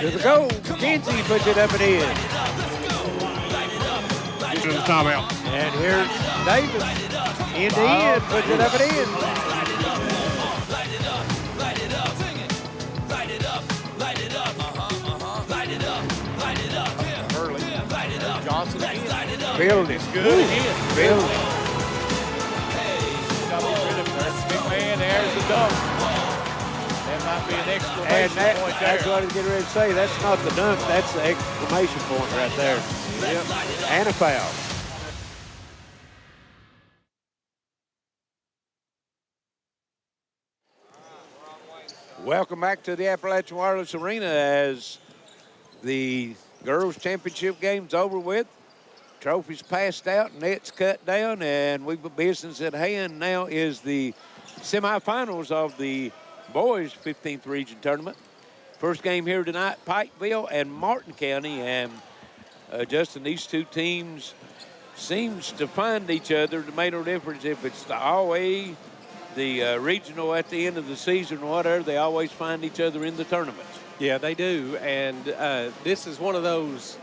To the goal. Kinsey puts it up and in. To the timeout. And here's Davis. In the end, puts it up and in. Johnson again. Build it. Good again. Build it. Big man, there's the dunk. That might be an exclamation point there. That's what I was getting ready to say. That's not the dunk. That's the exclamation point right there. Yep. And a foul. Welcome back to the Appalachian Wireless Arena as the girls' championship game's over with. Trophies passed out, nets cut down, and we've got business at hand. Now is the semifinals of the boys' 15th region tournament. First game here tonight, Pikeville and Martin County, and Justin, these two teams seems to find each other. It made no difference if it's the All-A, the regional at the end of the season or whatever, they always find each other in the tournaments. Yeah, they do, and this is one of those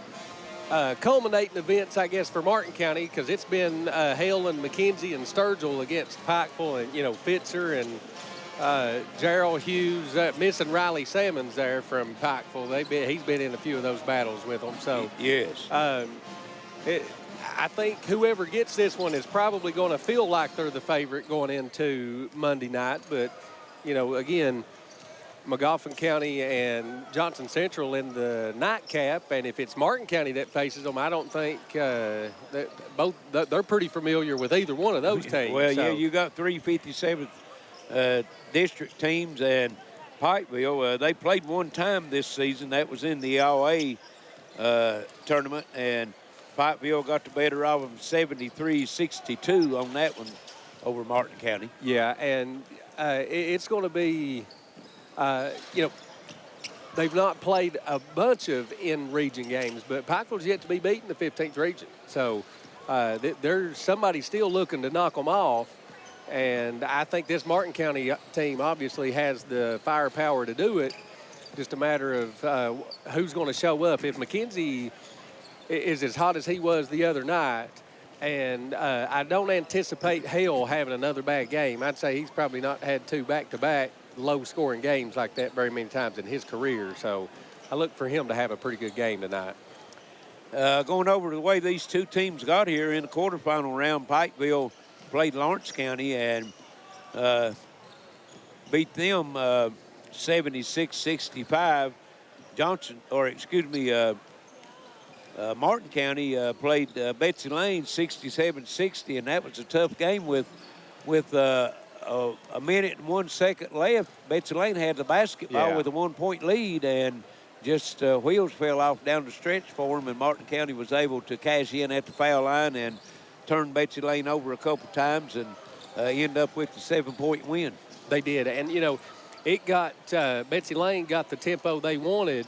culminating events, I guess, for Martin County, because it's been Hale and McKenzie and Sturgill against Pikeville and, Fitzer and Gerald Hughes, missing Riley Salmons there from Pikeville. He's been in a few of those battles with them. So yes, I think whoever gets this one is probably going to feel like they're the favorite going into Monday night. But, again, McGoffin County and Johnson Central in the nightcap, and if it's Martin County that faces them, I don't think they're pretty familiar with either one of those teams. Well, yeah, you got 357th district teams, and Pikeville, they played one time this season. That was in the All-A tournament, and Pikeville got the better of them 73-62 on that one over Martin County. Yeah, and it's going to be, they've not played a bunch of in-region games, but Pikeville's yet to be beaten the 15th region. So there's somebody still looking to knock them off. And I think this Martin County team obviously has the firepower to do it. Just a matter of who's going to show up. If McKenzie is as hot as he was the other night, and I don't anticipate Hale having another bad game. I'd say he's probably not had two back-to-back low-scoring games like that very many times in his career. So I look for him to have a pretty good game tonight. Going over the way these two teams got here in the quarterfinal round, Pikeville played Lawrence County and beat them 76-65. Martin County played Betsy Lane 67-60, and that was a tough game with a minute and 1 second left. Betsy Lane had the basketball with a 1-point lead, and just wheels fell off down the stretch for him, and Martin County was able to cash in at the foul line and turn Betsy Lane over a couple times and end up with the 7-point win. They did, and it got Betsy Lane got the tempo they wanted,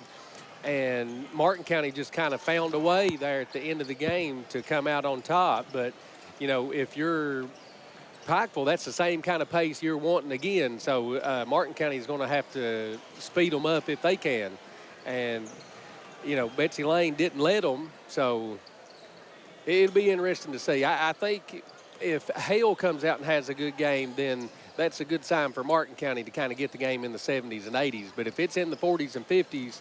and Martin County just kind of found a way there at the end of the game to come out on top. But if you're Pikeville, that's the same kind of pace you're wanting again. So Martin County is going to have to speed them up if they can, and Betsy Lane didn't let them, so it'll be interesting to see. I think if Hale comes out and has a good game, then that's a good sign for Martin County to kind of get the game in the 70s and 80s. But if it's in the 40s and 50s,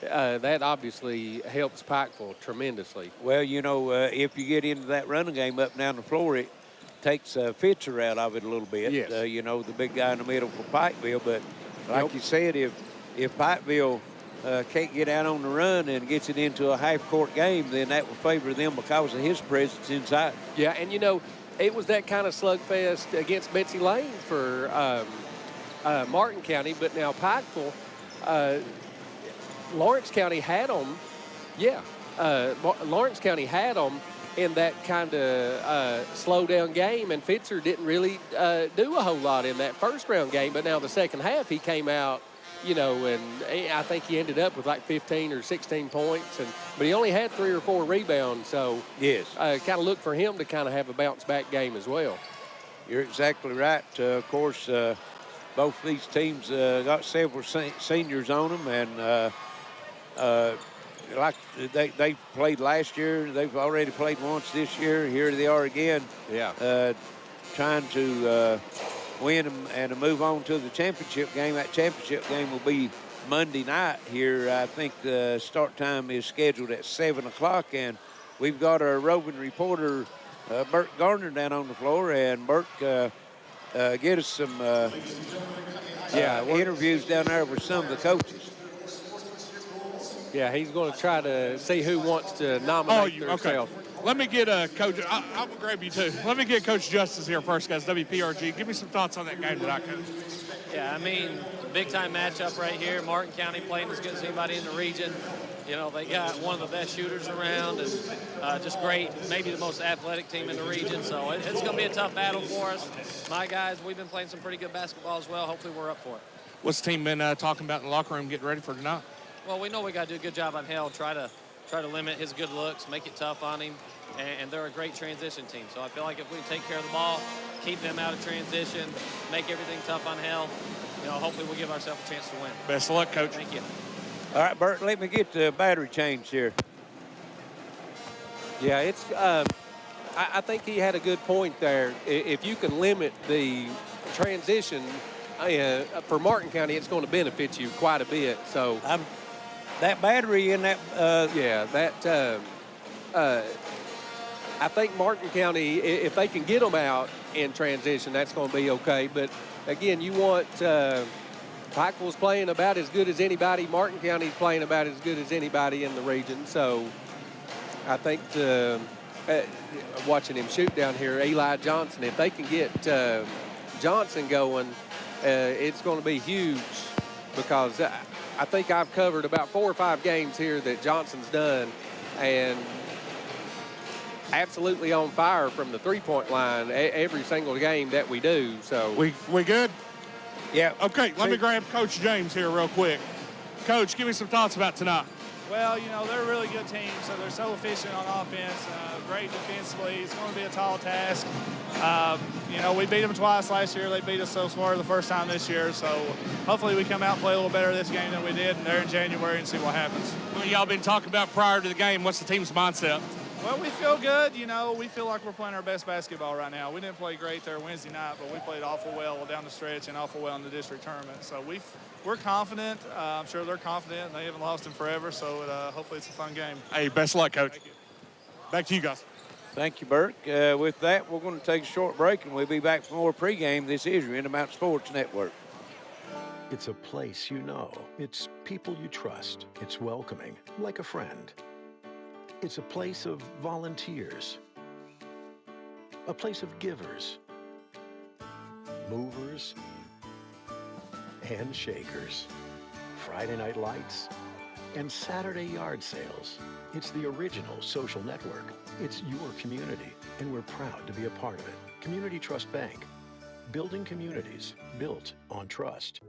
that obviously helps Pikeville tremendously. Well, if you get into that running game up and down the floor, it takes Fitzer out of it a little bit. Yes. The big guy in the middle for Pikeville. But like you said, if Pikeville can't get out on the run and gets it into a half-court game, then that will favor them because of his presence inside. Yeah, and it was that kind of slugfest against Betsy Lane for Martin County, but now Pikeville, Lawrence County had them. Yeah, Lawrence County had them in that kind of slow-down game, and Fitzer didn't really do a whole lot in that first-round game, but now the second half he came out, and I think he ended up with like 15 or 16 points, but he only had 3 or 4 rebounds, so yes, kind of look for him to kind of have a bounce-back game as well. You're exactly right. Of course, both these teams got several seniors on them, and like they played last year. They've already played once this year. Here they are again. Yeah. Trying to win and move on to the championship game. That championship game will be Monday night here. I think the start time is scheduled at 7 o'clock, and we've got our roving reporter, Burke Garner, down on the floor, and Burke get us some interviews down there with some of the coaches. Yeah, he's going to try to see who wants to nominate themselves. Okay. Let me get Coach. I'm going to grab you, too. Let me get Coach Justice here first, guys, WPRG. Give me some thoughts on that game tonight, Coach. Yeah, I mean, big-time matchup right here. Martin County playing as good as anybody in the region. You know, they got one of the best shooters around and just great, maybe the most athletic team in the region. So it's going to be a tough battle for us. My guys, we've been playing some pretty good basketball as well. Hopefully we're up for it. What's the team been talking about in the locker room getting ready for tonight? Well, we know we got to do a good job on Hell, try to limit his good looks, make it tough on him, and they're a great transition team. So I feel like if we take care of the ball, keep them out of transition, make everything tough on Hell, you know, hopefully we'll give ourselves a chance to win. Best of luck, Coach. Thank you. All right, Bert, let me get the battery changed here. Yeah, it's. I think he had a good point there. If you can limit the transition for Martin County, it's going to benefit you quite a bit. So that battery in that. I think Martin County, if they can get them out in transition, that's going to be okay. But again, you want. Pikeville's playing about as good as anybody. Martin County's playing about as good as anybody in the region. So I think watching him shoot down here, Eli Johnson, if they can get Johnson going, it's going to be huge because I think I've covered about 4 or 5 games here that Johnson's done and absolutely on fire from the three-point line every single game that we do. So we good? Yeah. Okay, let me grab Coach James here real quick. Coach, give me some thoughts about tonight. Well, you know, they're a really good team, so they're so efficient on offense, great defensively. It's going to be a tall task. You know, we beat them twice last year. They beat us so far the first time this year, so hopefully we come out and play a little better this game than we did there in January and see what happens. What y'all been talking about prior to the game? What's the team's mindset? Well, we feel good. You know, we feel like we're playing our best basketball right now. We didn't play great there Wednesday night, but we played awful well down the stretch and awful well in the district tournament. So we're confident. I'm sure they're confident, and they haven't lost in forever, so hopefully it's a fun game. Hey, best of luck, Coach. Thank you. Back to you guys. Thank you, Burke. With that, we're going to take a short break, and we'll be back for more pregame. This is your Intermountain Sports Network. It's a place you know. It's people you trust. It's welcoming, like a friend. It's a place of volunteers, a place of givers, movers, and shakers, Friday night lights, and Saturday yard sales. It's the original social network. It's your community, and we're proud to be a part of it. Community Trust Bank, building communities built on trust.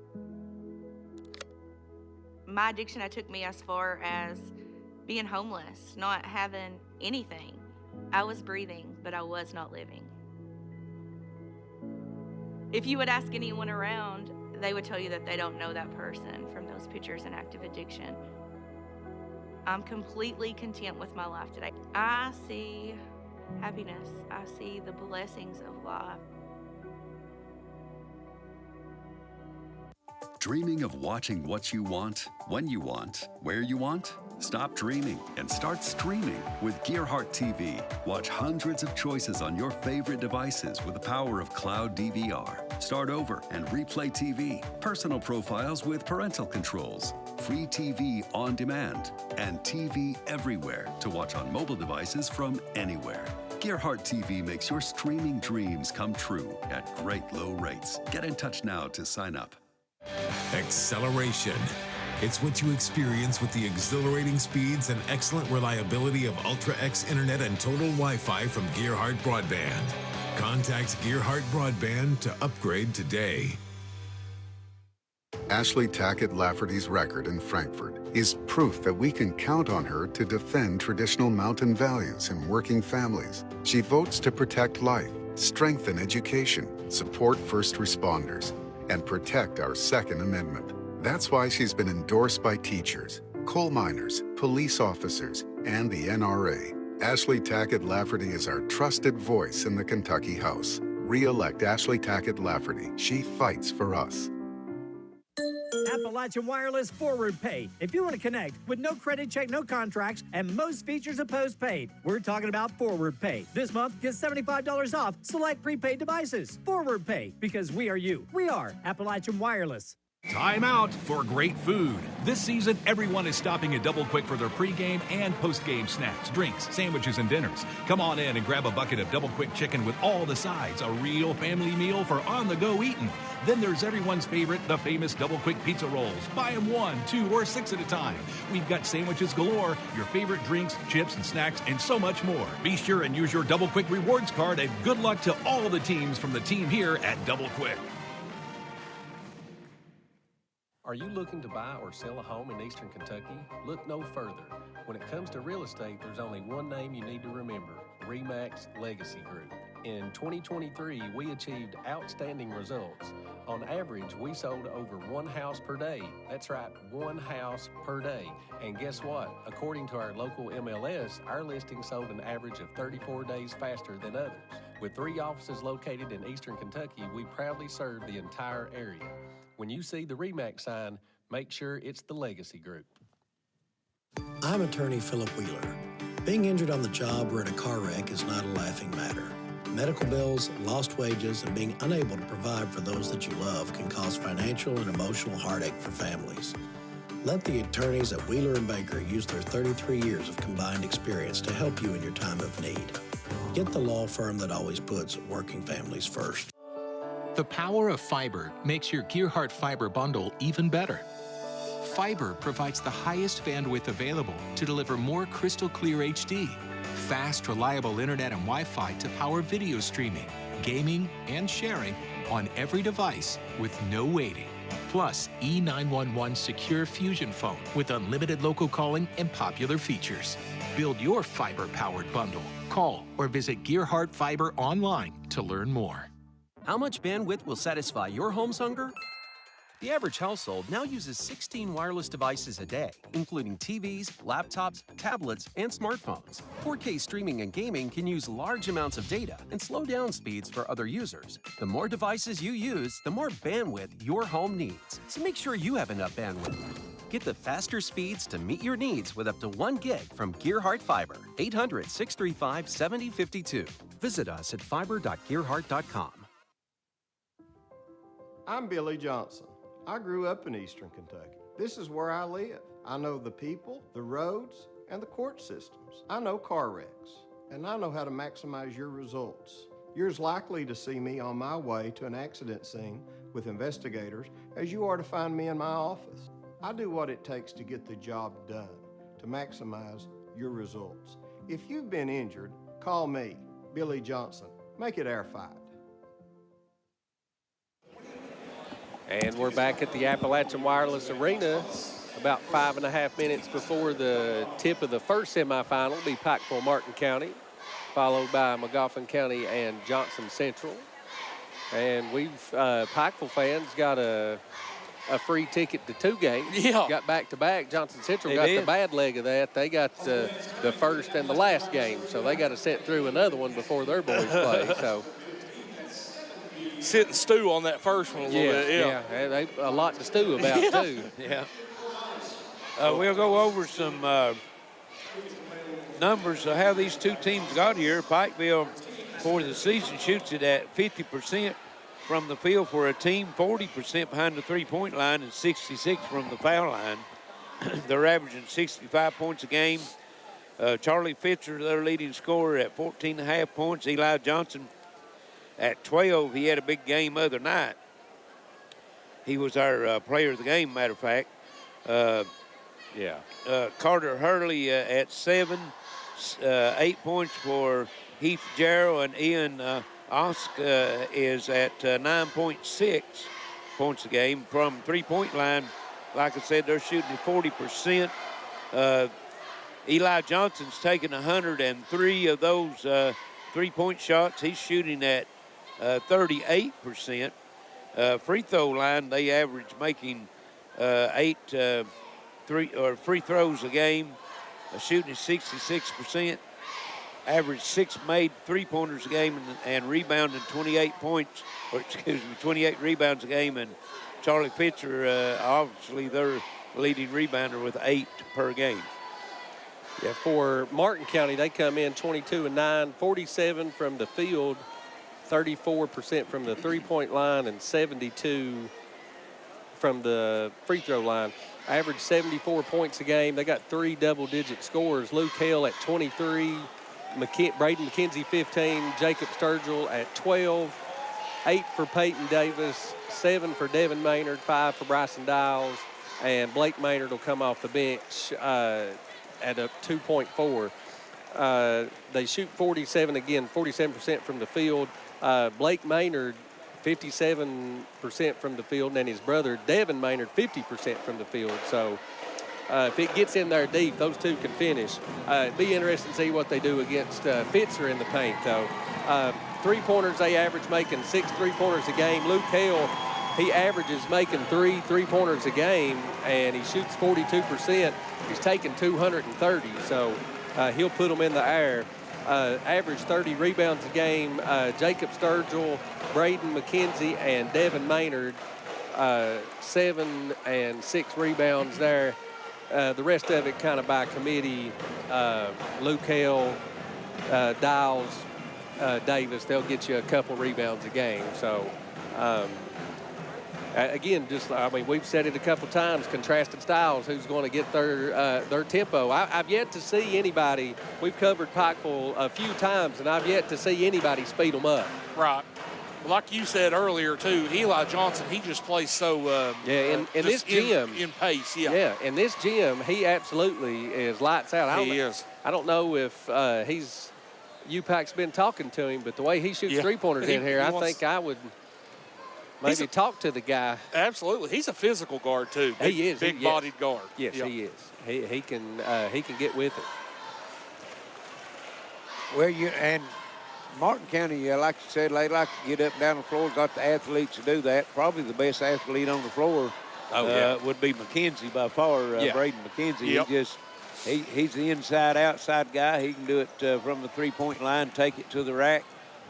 My addiction took me as far as being homeless, not having anything. I was breathing, but I was not living. If you would ask anyone around, they would tell you that they don't know that person from those pictures in active addiction. I'm completely content with my life today. I see happiness. I see the blessings of life. Dreaming of watching what you want, when you want, where you want? Stop dreaming and start streaming with Gearheart TV. Watch hundreds of choices on your favorite devices with the power of cloud DVR. Start over and replay TV. Personal profiles with parental controls. Free TV on demand. And TV everywhere to watch on mobile devices from anywhere. Gearheart TV makes your streaming dreams come true at great low rates. Get in touch now to sign up. Acceleration. It's what you experience with the exhilarating speeds and excellent reliability of Ultra X Internet and Total Wi-Fi from Gearheart Broadband. Contact Gearheart Broadband to upgrade today. Ashley Tackett Laferty's record in Frankfurt is proof that we can count on her to defend traditional mountain values in working families. She votes to protect life, strengthen education, support first responders, and protect our Second Amendment. That's why she's been endorsed by teachers, coal miners, police officers, and the NRA. Ashley Tackett Laferty is our trusted voice in the Kentucky House. Re-elect Ashley Tackett Laferty. She fights for us. Appalachian Wireless Forward Pay. If you want to connect with no credit check, no contracts, and most features of postpaid, we're talking about Forward Pay. This month, get $75 off select prepaid devices. Forward Pay, because we are you. We are Appalachian Wireless. Time out for great food. This season, everyone is stopping at Double Kwik for their pregame and postgame snacks, drinks, sandwiches, and dinners. Come on in and grab a bucket of Double Kwik chicken with all the sides, a real family meal for on-the-go eating. Then there's everyone's favorite, the famous Double Kwik pizza rolls. Buy them 1, 2, or 6 at a time. We've got sandwiches galore, your favorite drinks, chips, and snacks, and so much more. Be sure and use your Double Kwik rewards card, and good luck to all the teams from the team here at Double Kwik. Are you looking to buy or sell a home in Eastern Kentucky? Look no further. When it comes to real estate, there's only one name you need to remember: ReMax Legacy Group. In 2023, we achieved outstanding results. On average, we sold over 1 house per day. That's right, 1 house per day. And guess what? According to our local MLS, our listings sold an average of 34 days faster than others. With 3 offices located in Eastern Kentucky, we proudly serve the entire area. When you see the ReMax sign, make sure it's the Legacy Group. I'm attorney Philip Wheeler. Being injured on the job or in a car wreck is not a laughing matter. Medical bills, lost wages, and being unable to provide for those that you love can cause financial and emotional heartache for families. Let the attorneys at Wheeler & Baker use their 33 years of combined experience to help you in your time of need. Get the law firm that always puts working families first. The power of fiber makes your Gearheart fiber bundle even better. Fiber provides the highest bandwidth available to deliver more crystal clear HD, fast, reliable internet and Wi-Fi to power video streaming, gaming, and sharing on every device with no waiting. Plus, E911 Secure Fusion Phone with unlimited local calling and popular features. Build your fiber-powered bundle. Call or visit Gearheart Fiber online to learn more. How much bandwidth will satisfy your home's hunger? The average household now uses 16 wireless devices a day, including TVs, laptops, tablets, and smartphones. 4K streaming and gaming can use large amounts of data and slow down speeds for other users. The more devices you use, the more bandwidth your home needs. So make sure you have enough bandwidth. Get the faster speeds to meet your needs with up to 1 gig from Gearheart Fiber. 800-635-7052. Visit us at fiber.gearheart.com. I'm Billy Johnson. I grew up in Eastern Kentucky. This is where I live. I know the people, the roads, and the court systems. I know car wrecks, and I know how to maximize your results. You're as likely to see me on my way to an accident scene with investigators as you are to find me in my office. I do what it takes to get the job done, to maximize your results. If you've been injured, call me, Billy Johnson. Make it air fight. And we're back at the Appalachian Wireless Arena about 5.5 minutes before the tip of the first semifinal. It'll be Pikeville, Martin County, followed by McGoffin County and Johnson Central. And Pikeville fans got a free ticket to 2 games. Yeah. Got back-to-back. Johnson Central They got did. the bad leg of that. They got the first and the last game, so they got to sit through another one before their boys play. So. Sit and stew on that first one a little bit. Yeah, they a lot to stew about, too. Yeah. We'll go over some numbers of how these two teams got here. Pikeville, for the season, shoots it at 50% from the field for a team, 40% behind the three-point line, and 66 from the foul line. They're averaging 65 points a game. Charlie Fitzer, their leading scorer, at 14.5 points. Eli Johnson at 12. He had a big game other night. He was our player of the game, matter of fact. Carter Hurley at 7. 8 points for Heath Jarrell, and Ian Osk is at 9.6 points a game. From three-point line, like I said, they're shooting at 40%. Eli Johnson's taking 103 of those three-point shots. He's shooting at 38%. Free throw line, they average making 8 free throws a game, shooting at 66%, averaged 6 made three-pointers a game, and rebounding 28 rebounds a game. And Charlie Pitcher, obviously their leading rebounder with 8 per game. Yeah, for Martin County, they come in 22-9, 47 from the field, 34% from the three-point line, and 72 from the free throw line. Average 74 points a game. They got 3 double-digit scorers. Luke Hale at 23, Braden McKenzie 15, Jacob Sturgill at 12, 8 for Peyton Davis, 7 for Devin Maynard, 5 for Bryson Dials, and Blake Maynard will come off the bench at a 2.4. They shoot 47% from the field. Blake Maynard, 57% from the field, and then his brother, Devin Maynard, 50% from the field. So if it gets in there deep, those two can finish. It'd be interesting to see what they do against Fitzer in the paint, though. Three-pointers, they average making 6 three-pointers a game. Luke Hale, he averages making 3 three-pointers a game, and he shoots 42%. He's taking 230, so he'll put them in the air. Average 30 rebounds a game. Jacob Sturgill, Braden McKenzie, and Devin Maynard, 7 and 6 rebounds there. The rest of it kind of by committee. Luke Hale, Dials, Davis, they'll get you a couple rebounds a game. So, again, we've said it a couple times, contrasted styles, who's going to get their tempo. I've yet to see anybody, we've covered Pikeville a few times, and I've yet to see anybody speed them up. Right. Like you said earlier, too, Eli Johnson, he just plays so in this gym. In pace, yeah. Yeah, in this gym, he absolutely is lights out. He is. I don't know if UPAC's been talking to him, but the way he shoots three-pointers in here, I think I would maybe talk to the guy. Absolutely. He's a physical guard, too. He is. Big-bodied guard. Yes, he is. He can get with it. Well, and Martin County, like you said, they like to get up and down the floor, got the athletes to do that. Probably the best athlete on the floor would be McKenzie by far, Braden McKenzie. Yep. He's the inside-outside guy. He can do it from the three-point line, take it to the rack,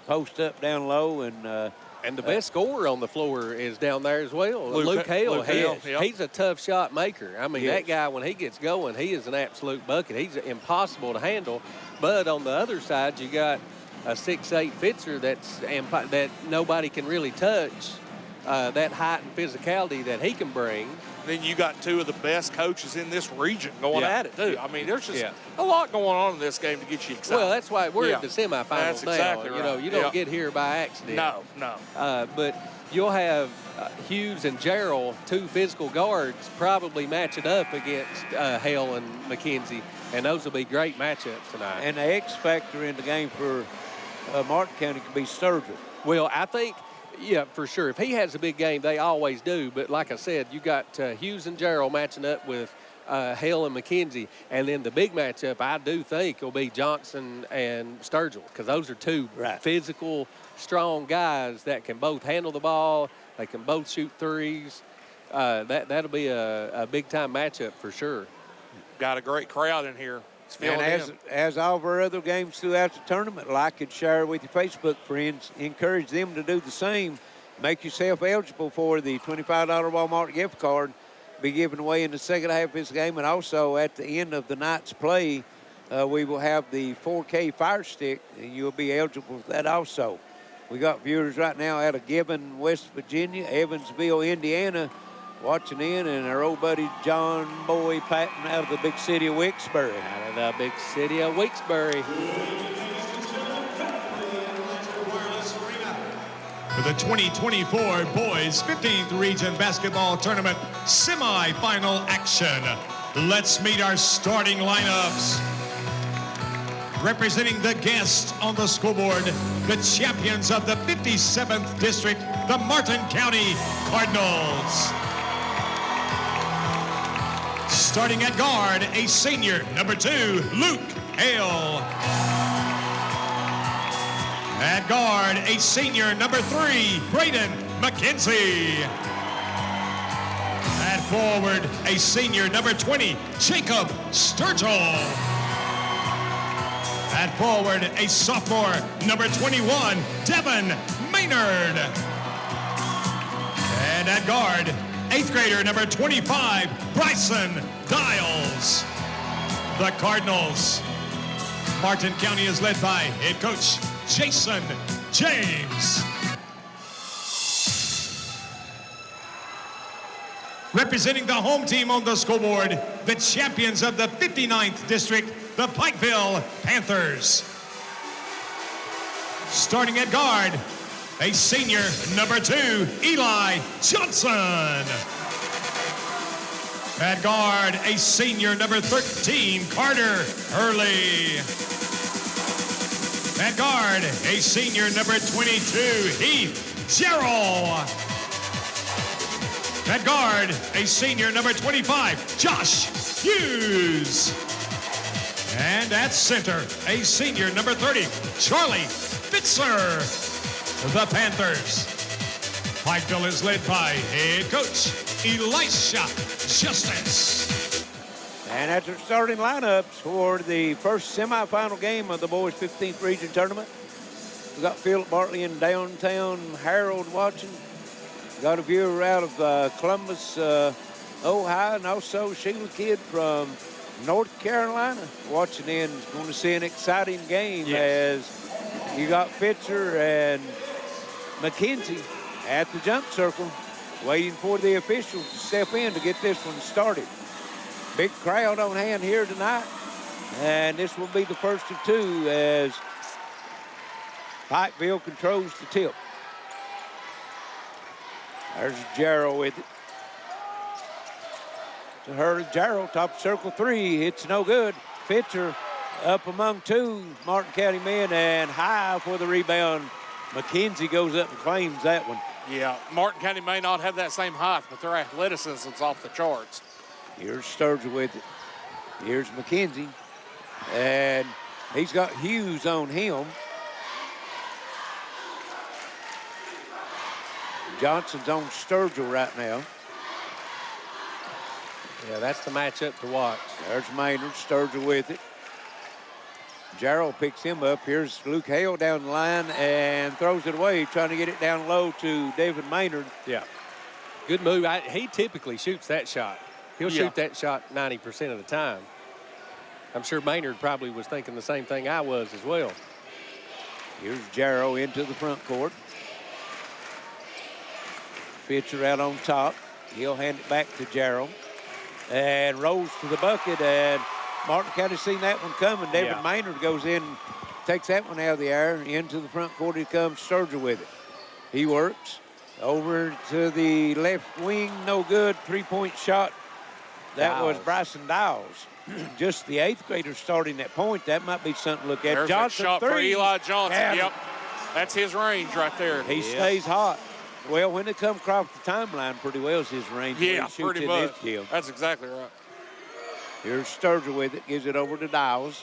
post up down low, and the best scorer on the floor is down there as well. Luke Hale. He's a tough shot maker. I mean, that guy, when he gets going, he is an absolute bucket. He's impossible to handle. But on the other side, you got a 6'8" Fitzer that nobody can really touch. That height and physicality that he can bring. Then you got 2 of the best coaches in this region going at it, too. I mean, there's just a lot going on in this game to get you excited. Well, that's why we're in the semifinals that's now. Exactly right. You don't get here by accident. No. But you'll have Hughes and Gerald, 2 physical guards, probably matching up against Hale and McKenzie, and those will be great matchups tonight. And the X factor in the game for Martin County could be Sturgill. Well, I think, for sure. If he has a big game, they always do. But like I said, you got Hughes and Gerald matching up with Hale and McKenzie. And then the big matchup, I do think, will be Johnson and Sturgill, because those are 2 physical, strong guys that can both handle the ball. They can both shoot threes. That'll be a big-time matchup for sure. Got a great crowd in here. And as all of our other games throughout the tournament, like and share with your Facebook friends, encourage them to do the same. Make yourself eligible for the $25 Walmart gift card, be given away in the second half of this game. And also at the end of the night's play, we will have the 4K Fire Stick, and you'll be eligible for that also. We got viewers right now out of Gibbon, West Virginia, Evansville, Indiana, watching in, and our old buddy John Boy Patton out of the big city of Wilkes-Barre. Out of the big city of Wilkes-Barre. For the 2024 Boys 15th Region Basketball Tournament semifinal action. Let's meet our starting lineups. Representing the guests on the scoreboard, the champions of the 57th District, the Martin County Cardinals. Starting at guard, a senior, number 2, Luke Hale. At guard, a senior, number 3, Braden McKenzie. At forward, a senior, number 20, Jacob Sturgill. At forward, a sophomore, number 21, Devin Maynard. And at guard, 8th grader, number 25, Bryson Dials. The Cardinals. Martin County is led by head coach Jason James. Representing the home team on the scoreboard, the champions of the 59th District, the Pikeville Panthers. Starting at guard, a senior, number 2, Eli Johnson. At guard, a senior, number 13, Carter Hurley. At guard, a senior, number 22, Heath Gerald. At guard, a senior, number 25, Josh Hughes. And at center, a senior, number 30, Charlie Fitzer. The Panthers. Pikeville is led by head coach Elisha Justice. And that's our starting lineups for the first semifinal game of the boys 15th region tournament. We got Philip Bartley in downtown Harold watching. Got a viewer out of Columbus, Ohio, and also Sheila Kidd from North Carolina watching in. Going to see an exciting game as you got Fitzer and McKenzie at the jump circle, waiting for the officials to step in to get this one started. Big crowd on hand here tonight, and this will be the first of two as Pikeville controls the tip. There's Jarrell with it. To her, Jarrell, top of circle 3, it's no good. Fitzer up among 2 Martin County men and high for the rebound. McKenzie goes up and claims that one. Yeah, Martin County may not have that same height, but their athleticism's off the charts. Here's Sturgill with it. Here's McKenzie. And he's got Hughes on him. Johnson's on Sturgill right now. Yeah, that's the matchup to watch. There's Maynard, Sturgill with it. Jarrell picks him up. Here's Luke Hale down the line and throws it away, trying to get it down low to David Maynard. Yeah, good move. He typically shoots that shot. He'll shoot that shot 90% of the time. I'm sure Maynard probably was thinking the same thing I was as well. Here's Jarrell into the front court. Fitzer out on top. He'll hand it back to Jarrell. And rolls to the bucket, and Martin County seen that one coming. David Maynard goes in, takes that one out of the air. Into the front court he comes, Sturgill with it. He works over to the left wing, no good. 3-point shot. That was Bryson Dials. Just the 8th grader starting that point. That might be something to look at. There's Johnson, that shot 3. for Eli Johnson. Yep, that's his range right there. He stays hot. Well, when they come across the timeline, pretty well is his range. Yeah, he pretty much. Gym. That's exactly right. Here's Sturgill with it, gives it over to Dials.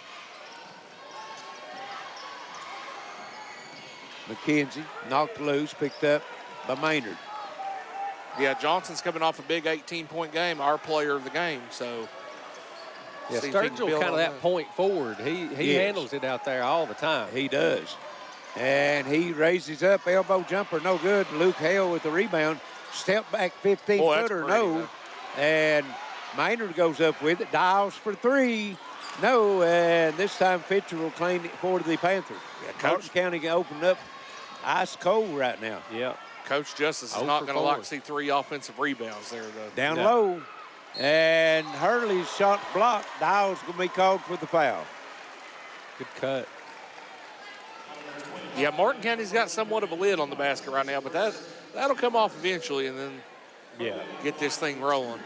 McKenzie knocked loose, picked up by Maynard. Yeah, Johnson's coming off a big 18-point game, our player of the game, so. Yeah, Sturgill kind of that point forward. He handles it out there all the time. He does. And he raises up, elbow jumper, no good. Luke Hale with the rebound. Step back 15-footer, no. And Maynard goes up with it. Dials for 3. No, and this time Fitzer will claim it for the Panthers. Yeah, Martin County opened up ice cold right now. Yeah. Coach Justice is not going to like to see 3 offensive rebounds there, though. Down low. And Hurley's shot blocked. Dials going to be called for the foul. Good cut. Yeah, Martin County's got somewhat of a lid on the basket right now, but that'll come off eventually and then get this thing rolling.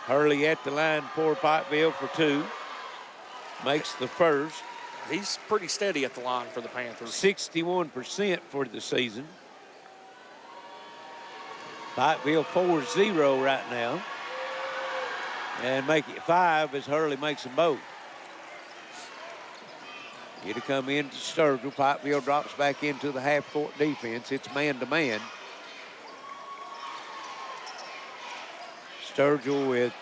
Hurley at the line for Pikeville for 2. Makes the first. He's pretty steady at the line for the Panthers. 61% for the season. Pikeville 4-0 right now. And make it 5 as Hurley makes them both. It'll come in to Sturgill. Pikeville drops back into the half-court defense. It's man-to-man. Sturgill with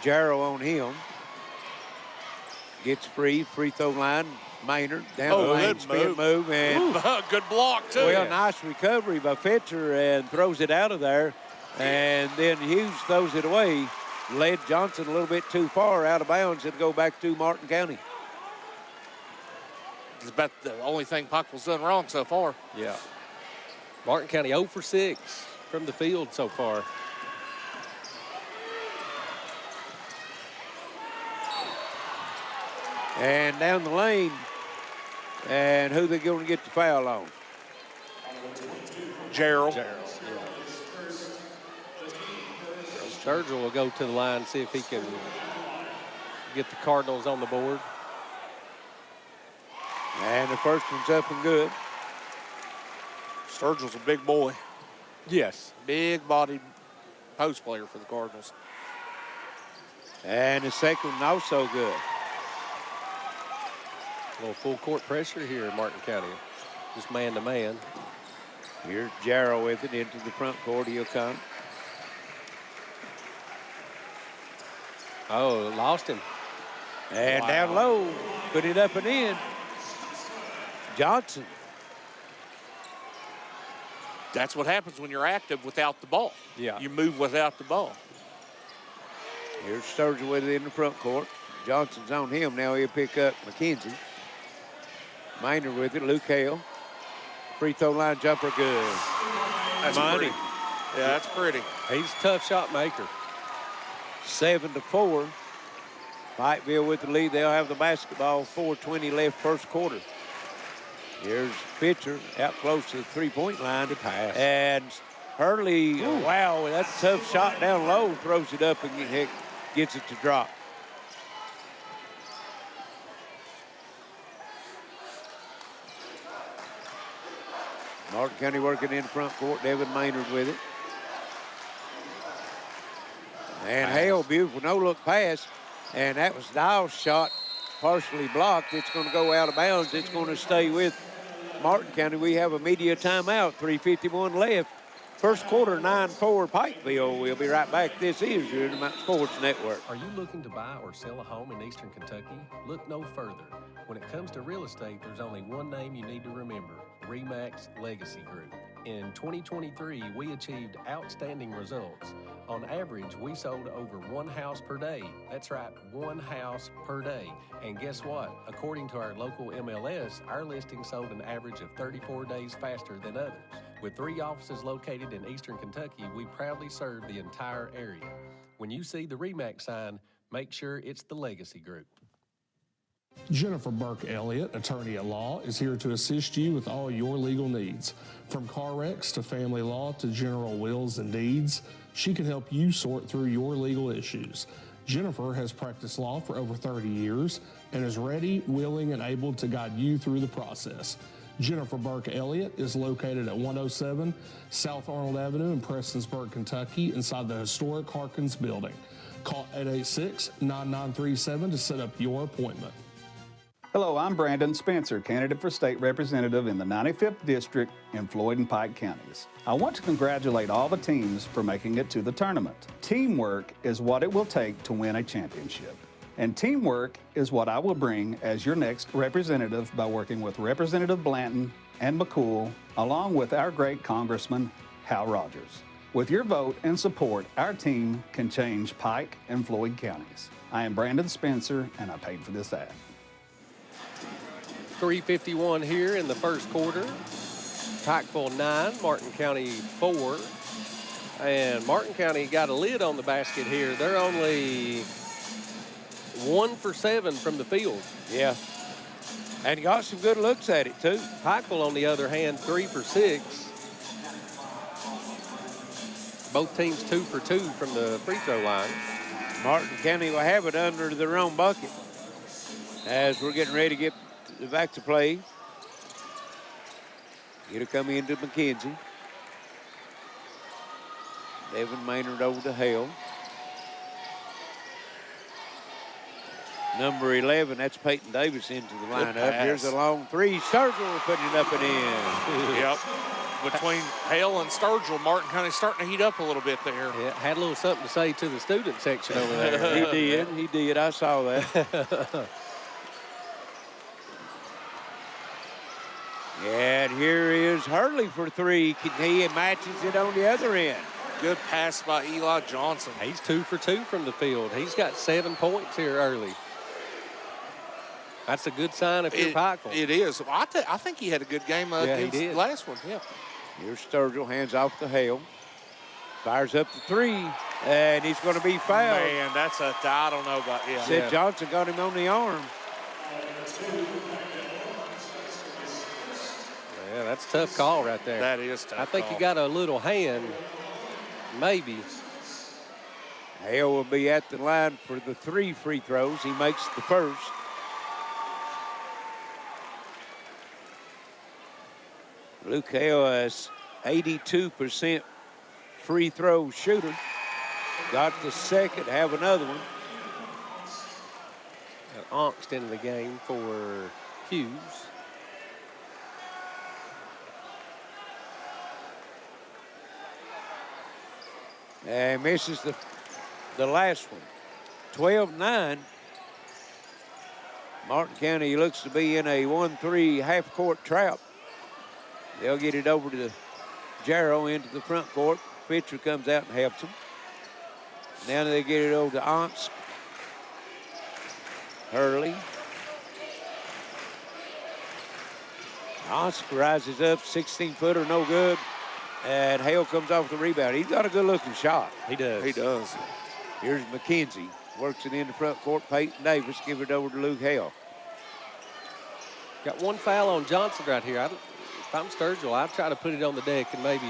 Jarrow on him. Gets free throw line. Maynard down the lane, spin move, and good block too. Well, nice recovery by Fitzer and throws it out of there. And then Hughes throws it away. Led Johnson a little bit too far out of bounds and go back to Martin County. It's about the only thing Pikeville's done wrong so far. Yeah. Martin County 0 for 6 from the field so far. And down the lane, and who they going to get the foul on? Gerald. Sturgill will go to the line, see if he can get the Cardinals on the board. And the first one's up and good. Sturgill's a big boy. Yes. Big-bodied post player for the Cardinals. And the second one also good. A little full court pressure here in Martin County. Just man-to-man. Here's Jarrow with it into the front court. He'll come. Oh, lost him. And down low, put it up and in. Johnson. That's what happens when you're active without the ball. Yeah. You move without the ball. Here's Sturgill with it in the front court. Johnson's on him. Now he'll pick up McKenzie. Maynard with it. Luke Hale. Free throw line jumper good. That's money. Pretty. Yeah, that's pretty. He's a tough shot maker. 7-4. Pikeville with the lead. They'll have the basketball. 4:20 left first quarter. Here's Fitzer out close to the three-point line to pass. And Hurley, wow, that's a tough shot down low. Throws it up and gets it to drop. Martin County working in front court. Devin Maynard with it. And Hale, beautiful no-look pass. And that was Dial's shot, partially blocked. It's going to go out of bounds. It's going to stay with Martin County. We have a media timeout, 3:51 left. First quarter, 9-4 Pikeville. We'll be right back. This is your ReMax Sports Network. Are you looking to buy or sell a home in Eastern Kentucky? Look no further. When it comes to real estate, there's only one name you need to remember, ReMax Legacy Group. In 2023, we achieved outstanding results. On average, we sold over one house per day. That's right, one house per day. And guess what? According to our local MLS, our listing sold an average of 34 days faster than others. With 3 offices located in Eastern Kentucky, we proudly serve the entire area. When you see the ReMax sign, make sure it's the Legacy Group. Jennifer Burke Elliott, attorney at law, is here to assist you with all your legal needs. From car wrecks to family law to general wills and deeds, she can help you sort through your legal issues. Jennifer has practiced law for over 30 years and is ready, willing, and able to guide you through the process. Jennifer Burke Elliott is located at 107 South Arnold Avenue in Prestonsburg, Kentucky, inside the historic Harkins building. Call 886-9937 to set up your appointment. Hello, I'm Brandon Spencer, candidate for state representative in the 95th District in Floyd and Pike counties. I want to congratulate all the teams for making it to the tournament. Teamwork is what it will take to win a championship. And teamwork is what I will bring as your next representative by working with Representative Blanton and McCool, along with our great Congressman, Hal Rogers. With your vote and support, our team can change Pike and Floyd counties. I am Brandon Spencer, and I paid for this ad. 3:51 here in the first quarter. Pikeville 9, Martin County 4. And Martin County got a lid on the basket here. They're only 1 for 7 from the field. Yeah. And got some good looks at it, too. Pikeville, on the other hand, 3 for 6. Both teams 2 for 2 from the free throw line. Martin County will have it under their own bucket as we're getting ready to get back to play. It'll come into McKenzie. Devin Maynard over to Hale. Number 11, that's Peyton Davis into the lineup. Here's a long three. Sturgill putting it up and in. Yep. between Hale and Sturgill, Martin County starting to heat up a little bit there. Yeah, had a little something to say to the student section over there. He did. I saw that. And here is Hurley for three. He matches it on the other end. Good pass by Eli Johnson. He's 2 for 2 from the field. He's got 7 points here early. That's a good sign if you're Pikeville. It is. I think he had a good game against the last one. Yeah. Here's Sturgill, hands off to Hale. Fires up the three, and he's going to be fouled. Man, that's I don't know about, Sid Johnson got him on the arm. Yeah, that's a tough call right there. That is tough. I think call. he got a little hand, maybe. Hale will be at the line for the 3 free throws. He makes the first. Luke Hale is 82% free throw shooter. Got the second, have another one. Onkst into the game for Hughes. And misses the last one. 12-9. Martin County looks to be in a 1-3 half-court trap. They'll get it over to Jarrow into the front court. Pitcher comes out and helps them. Now they get it over to Onkst. Hurley. Onkst rises up, 16-footer, no good. And Hale comes off the rebound. He's got a good-looking shot. He does. He does. Here's McKenzie. Works it in the front court. Peyton Davis give it over to Luke Hale. Got one foul on Johnson right here. If I'm Sturgill, I'd try to put it on the deck and maybe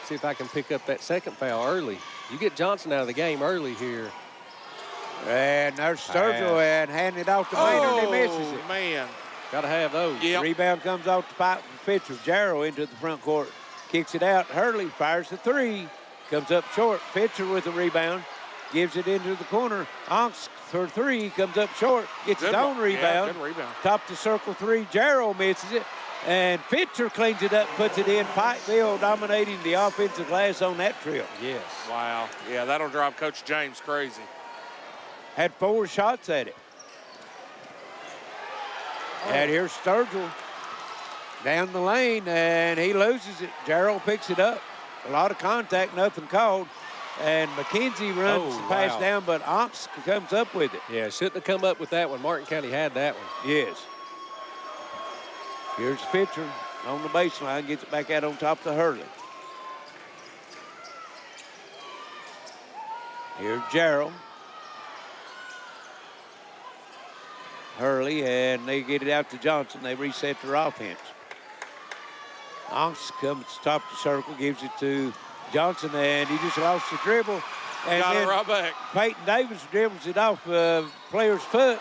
see if I can pick up that second foul early. You get Johnson out of the game early here. And there's Sturgill and hand it off to Maynard. He misses it. Man. Got to have those. Yep. Rebound comes off the pipe from Fitcher. Jarrow into the front court. Kicks it out. Hurley fires the three. Comes up short. Fitcher with the rebound. Gives it into the corner. Onkst for three. Comes up short. Gets his own rebound. Yeah, good rebound. Top to circle three. Jarrow misses it. And Fitcher cleans it up, puts it in. Pikeville dominating the offensive glass on that trip. Yes. Wow. Yeah, that'll drive Coach James crazy. Had 4 shots at it. And here's Sturgill down the lane, and he loses it. Jarrow picks it up. A lot of contact, nothing called. And McKenzie runs the pass down, but Onkst comes up with it. Yeah, shouldn't have come up with that one. Martin County had that one. Yes. Here's Fitcher on the baseline, gets it back out on top to Hurley. Here's Jarrow. Hurley, and they get it out to Johnson. They reset their offense. Onkst comes top of the circle, gives it to Johnson, and he just lost the dribble. And got then it right back. Peyton Davis dribbles it off player's foot,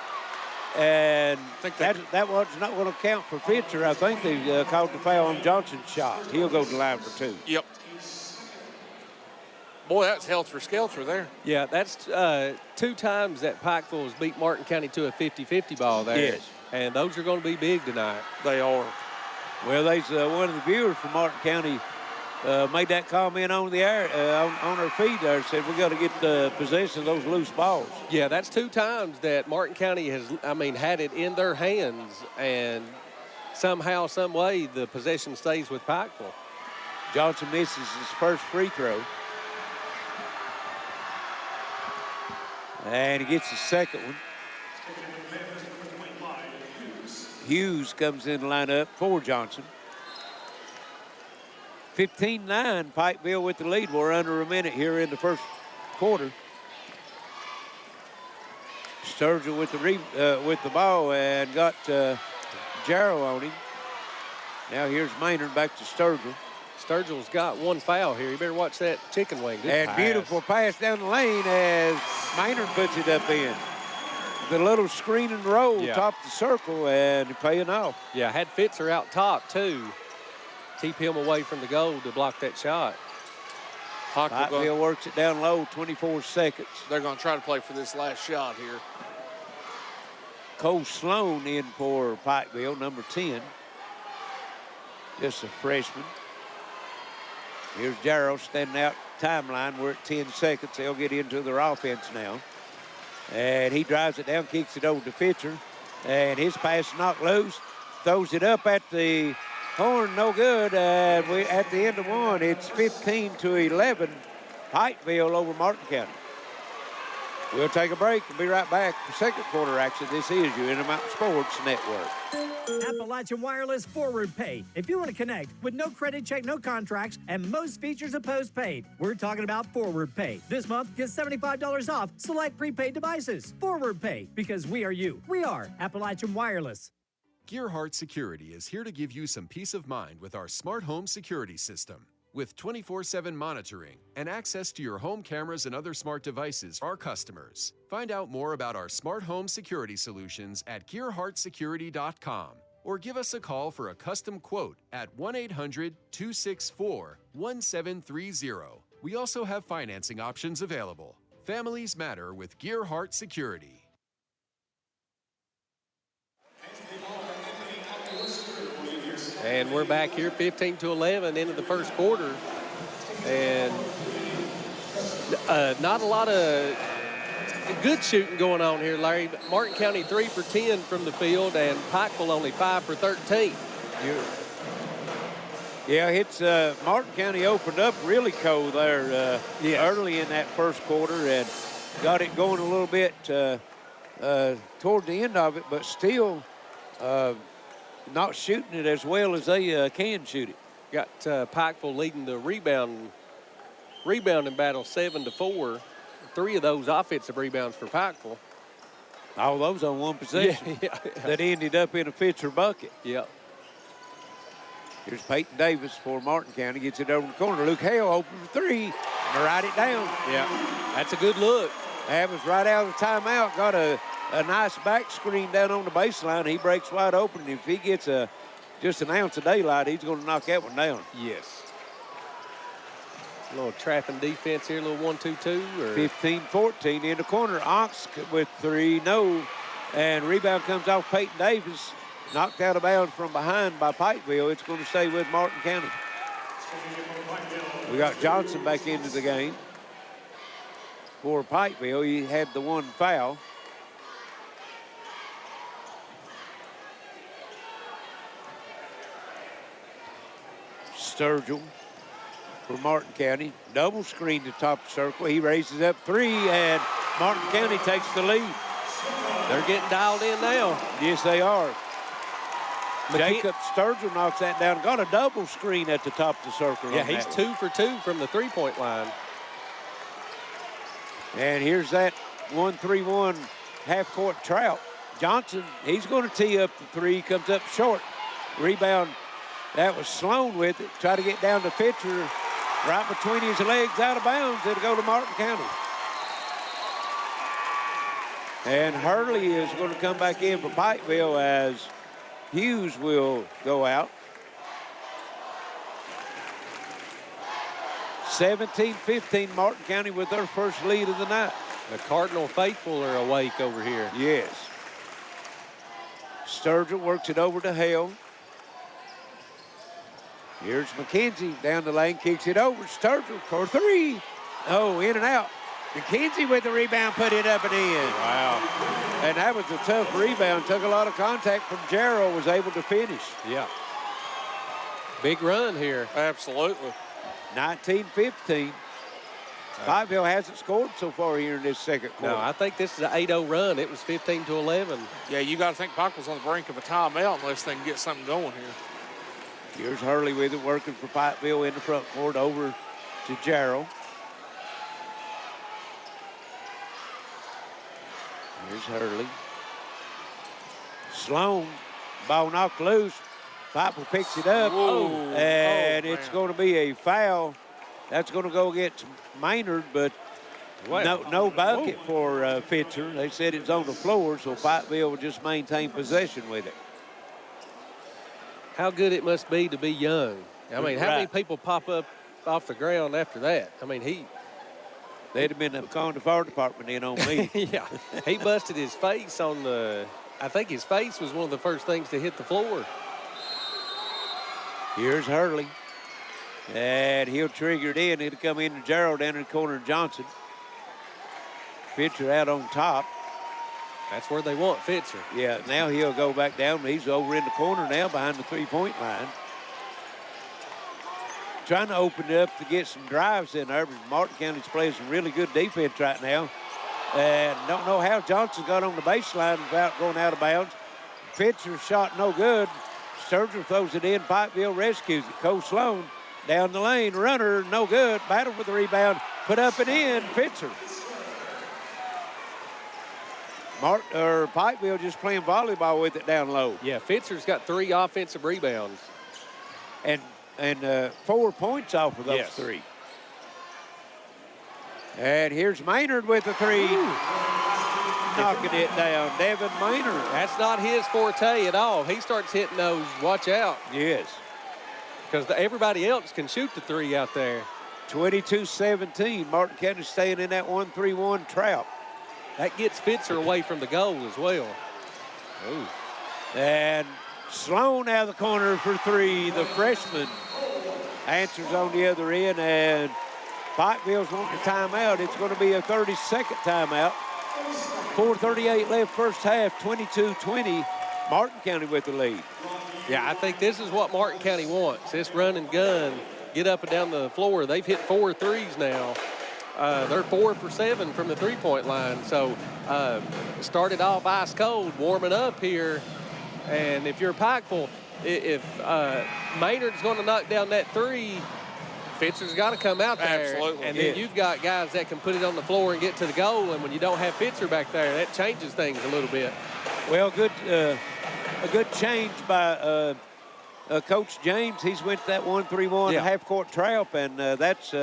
and that was not going to count for Fitcher. I think they called the foul on Johnson's shot. He'll go to the line for 2. Yep. Boy, that's helter-skelter there. Yeah, that's 2 times that Pikeville has beat Martin County to a 50-50 ball there. Yes. And those are going to be big tonight. They are. Well, there's one of the viewers from Martin County made that comment on the air, on our feed there, said we got to get possession of those loose balls. Yeah, that's 2 times that Martin County has, had it in their hands, and somehow, some way, the possession stays with Pikeville. Johnson misses his first free throw. And he gets the second one. Hughes comes in the lineup for Johnson. 15-9, Pikeville with the lead. We're under a minute here in the first quarter. Sturgill with the ball and got Jarrow on him. Now here's Maynard back to Sturgill. Sturgill's got 1 foul here. You better watch that chicken wing. Good And pass. beautiful pass down the lane as Maynard puts it up in. The little screen and roll top the circle and paying off. Yeah, had Fitzer out top too. Keep him away from the goal to block that shot. Pikeville works it down low, 24 seconds. They're going to try to play for this last shot here. Cole Sloan in for Pikeville, number 10. Just a freshman. Here's Jarrell standing out timeline. We're at 10 seconds. They'll get into their offense now. And he drives it down, kicks it over to Fitcher. And his pass is knocked loose. Throws it up at the horn, no good. And we at the end of one, it's 15-11. Pikeville over Martin County. We'll take a break and be right back for second quarter action. This is your Intermountain Sports Network. Appalachian Wireless Forward Pay. If you want to connect with no credit check, no contracts, and most features are postpaid, we're talking about Forward Pay. This month, get $75 off select prepaid devices. Forward Pay, because we are you. We are Appalachian Wireless. Gearheart Security is here to give you some peace of mind with our smart home security system. With 24/7 monitoring and access to your home cameras and other smart devices for our customers. Find out more about our smart home security solutions at gearheartsecurity.com or give us a call for a custom quote at 1-800-264-1730. We also have financing options available. Families matter with Gearheart Security. And we're back here 15-11 into the first quarter. And not a lot of good shooting going on here, Larry. But Martin County 3 for 10 from the field, and Pikeville only 5 for 13. Yeah, it's Martin County opened up really cold there early in that first quarter and got it going a little bit toward the end of it, but still not shooting it as well as they can shoot it. Got Pikeville leading the rebounding battle 7-4. 3 of those offensive rebounds for Pikeville. All those on one possession that ended up in a Fitcher bucket. Yeah. Here's Peyton Davis for Martin County. Gets it over the corner. Luke Hale open for 3. And write it down. Yeah, that's a good look. That was right out of the timeout. Got a nice back screen down on the baseline. He breaks wide open. If he gets just an ounce of daylight, he's going to knock that one down. Yes. A little trapping defense here, a little 1-2-2. 15-14 in the corner. Ox with 3, no. And rebound comes off Peyton Davis. Knocked out of bounds from behind by Pikeville. It's going to stay with Martin County. We got Johnson back into the game for Pikeville. He had the 1 foul. Sturgill for Martin County. Double screen to top of the circle. He raises up 3, and Martin County takes the lead. They're getting dialed in now. Yes, they are. Jacob Sturgill knocks that down. Got a double screen at the top of the circle. Yeah, he's 2 for 2 from the three-point line. And here's that 1-3-1 half-court Trout. Johnson, he's going to tee up the 3. Comes up short. Rebound. That was Sloan with it. Try to get down to Fitcher. Right between his legs, out of bounds. It'll go to Martin County. And Hurley is going to come back in for Pikeville as Hughes will go out. 17-15, Martin County with their first lead of the night. The Cardinal faithful are awake over here. Yes. Sturgill works it over to Hale. Here's McKenzie down the lane, kicks it over. Sturgill for 3. Oh, in and out. McKenzie with the rebound, put it up and in. Wow. And that was a tough rebound. Took a lot of contact from Jarrell, was able to finish. Yeah. Big run here. Absolutely. 19-15. Pikeville hasn't scored so far here in this second quarter. No, I think this is an 8-0 run. It was 15-11. Yeah, you got to think Pikeville's on the brink of a timeout unless they can get something going here. Here's Hurley with it, working for Pikeville in the front court, over to Jarrell. Here's Hurley. Sloan, ball knocked loose. Pikeville picks it up, and it's going to be a foul. That's going to go against Maynard, but no bucket for Fitcher. They said it's on the floor, so Pikeville will just maintain possession with it. How good it must be to be young. I mean, how many people pop up off the ground after that? I mean, they'd have been calling the fire department in on me. Yeah, he busted his face on the, I think his face was one of the first things to hit the floor. Here's Hurley. And he'll trigger it in. It'll come into Gerald down in the corner of Johnson. Fitzer out on top. That's where they want Fitzer. Yeah, now he'll go back down. He's over in the corner now behind the three-point line. Trying to open it up to get some drives in there, but Martin County's playing some really good defense right now. And don't know how Johnson got on the baseline without going out of bounds. Fitzer's shot no good. Sturgill throws it in. Pikeville rescues it. Cole Sloan down the lane. Runner, no good. Battle for the rebound. Put up and in. Fitzer. Pikeville just playing volleyball with it down low. Yeah, Fitzer's got 3 offensive rebounds. And 4 points off of those 3. And here's Maynard with the 3. Knocking it down. Devin Maynard. That's not his forte at all. He starts hitting those. Watch out. Yes. Because everybody else can shoot the 3 out there. 22-17. Martin County staying in that 1-3-1 trap. That gets Fitzer away from the goal as well. Ooh. And Sloan out of the corner for 3. The freshman answers on the other end, and Pikeville's wanting a timeout. It's going to be a 30-second timeout. 4:38 left first half, 22-20. Martin County with the lead. Yeah, I think this is what Martin County wants. This run and gun, get up and down the floor. They've hit 4 threes now. They're 4 for 7 from the three-point line. So started off ice cold, warming up here. And if you're Pikeville, if Maynard's going to knock down that 3, Fitzer's got to come out there. Absolutely. And then you've got guys that can put it on the floor and get to the goal. And when you don't have Fitzer back there, that changes things a little bit. Well, a good change by Coach James. He's went to that 1-3-1 half-court trap, and that's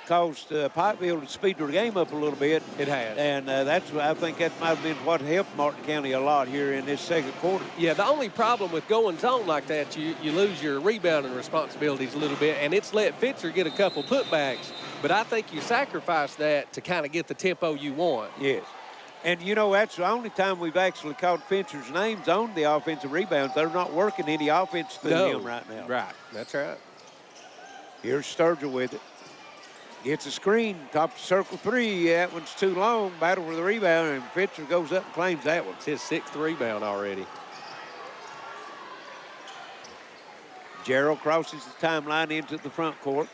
caused Pikeville to speed their game up a little bit. It has. And I think that might have been what helped Martin County a lot here in this second quarter. Yeah, the only problem with going zone like that, you lose your rebounding responsibilities a little bit, and it's let Fitzer get a couple putbacks. But I think you sacrifice that to kind of get the tempo you want. Yes. And, you know, that's the only time we've actually called Fitzer's names on the offensive rebounds. They're not working any offense through him right now. Right. That's right. Here's Sturgill with it. Gets a screen, top of circle 3. That one's too long. Battle for the rebound, and Fitzer goes up and claims that one. It's his 6th rebound already. Gerald crosses the timeline into the front court.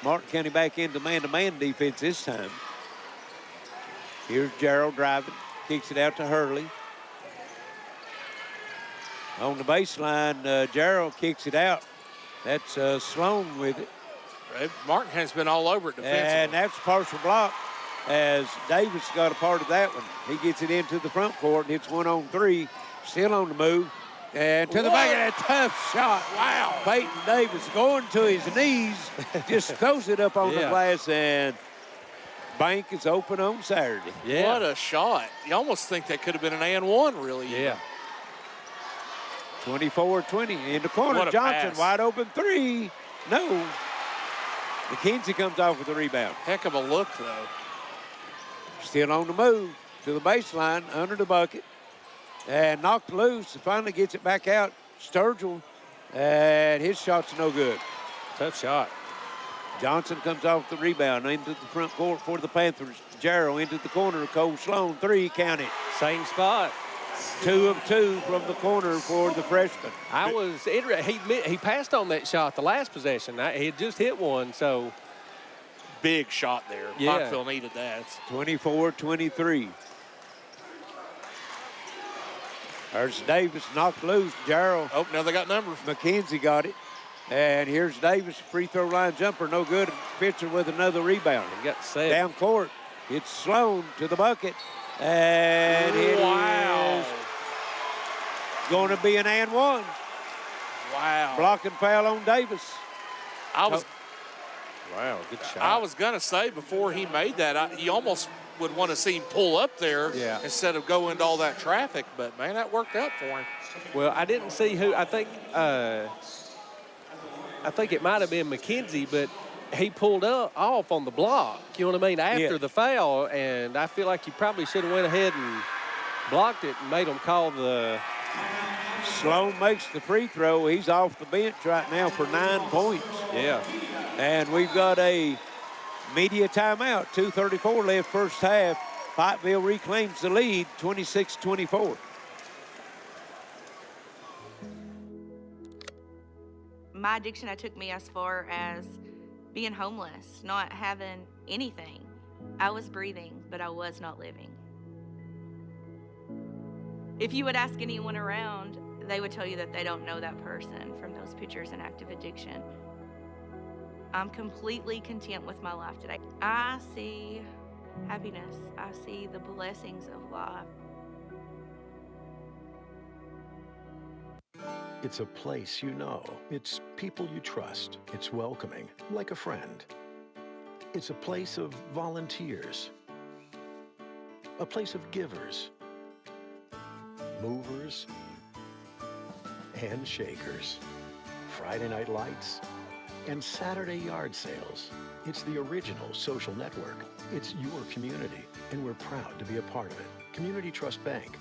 Martin County back into man-to-man defense this time. Here's Gerald driving, kicks it out to Hurley. On the baseline, Gerald kicks it out. That's Sloan with it. Martin has been all over it defensively. And that's a partial block as Davis got a part of that one. He gets it into the front court, hits 1-on-3, still on the move. And to the back of that tough shot. Wow. Peyton Davis going to his knees, just throws it up on the glass, and bank is open on Saturday. Yeah. What a shot. You almost think that could have been an and-1, really. Yeah. 24-20 in the corner. What a Johnson, pass. wide open 3. No. McKenzie comes off with the rebound. Heck of a look, though. Still on the move to the baseline, under the bucket. And knocked loose. Finally gets it back out. Sturgill, and his shot's no good. Tough shot. Johnson comes off the rebound into the front court for the Panthers. Jarrow into the corner. Cole Sloan, 3, count it. Same spot. 2 of 2 from the corner for the freshman. I was interested. He passed on that shot the last possession. He had just hit one, so. Big shot there. Yeah. Pikeville needed that. 24-23. There's Davis knocked loose. Jarrow. Oh, now they got numbers. McKenzie got it. And here's Davis, free throw line jumper, no good. Fitzer with another rebound. He got set. Down court. It's Sloan to the bucket. And it is going to be an and 1. Wow. Blocking foul on Davis. Wow, good shot. I was going to say before he made that, you almost would want to see him pull up there instead of go into all that traffic. But, man, that worked out for him. Well, I didn't see who. I think it might have been McKenzie, but he pulled off on the block, you know what I mean, after the foul. And I feel like he probably should have went ahead and blocked it and made him call the. Sloan makes the free throw. He's off the bench right now for 9 points. Yeah. And we've got a media timeout. 2:34 left first half. Pikeville reclaims the lead, 26-24. My addiction took me as far as being homeless, not having anything. I was breathing, but I was not living. If you would ask anyone around, they would tell you that they don't know that person from those pictures in active addiction. I'm completely content with my life today. I see happiness. I see the blessings of life. It's a place you know. It's people you trust. It's welcoming, like a friend. It's a place of volunteers. A place of givers, movers, and shakers. Friday night lights and Saturday yard sales. It's the original social network. It's your community, and we're proud to be a part of it. Community Trust Bank.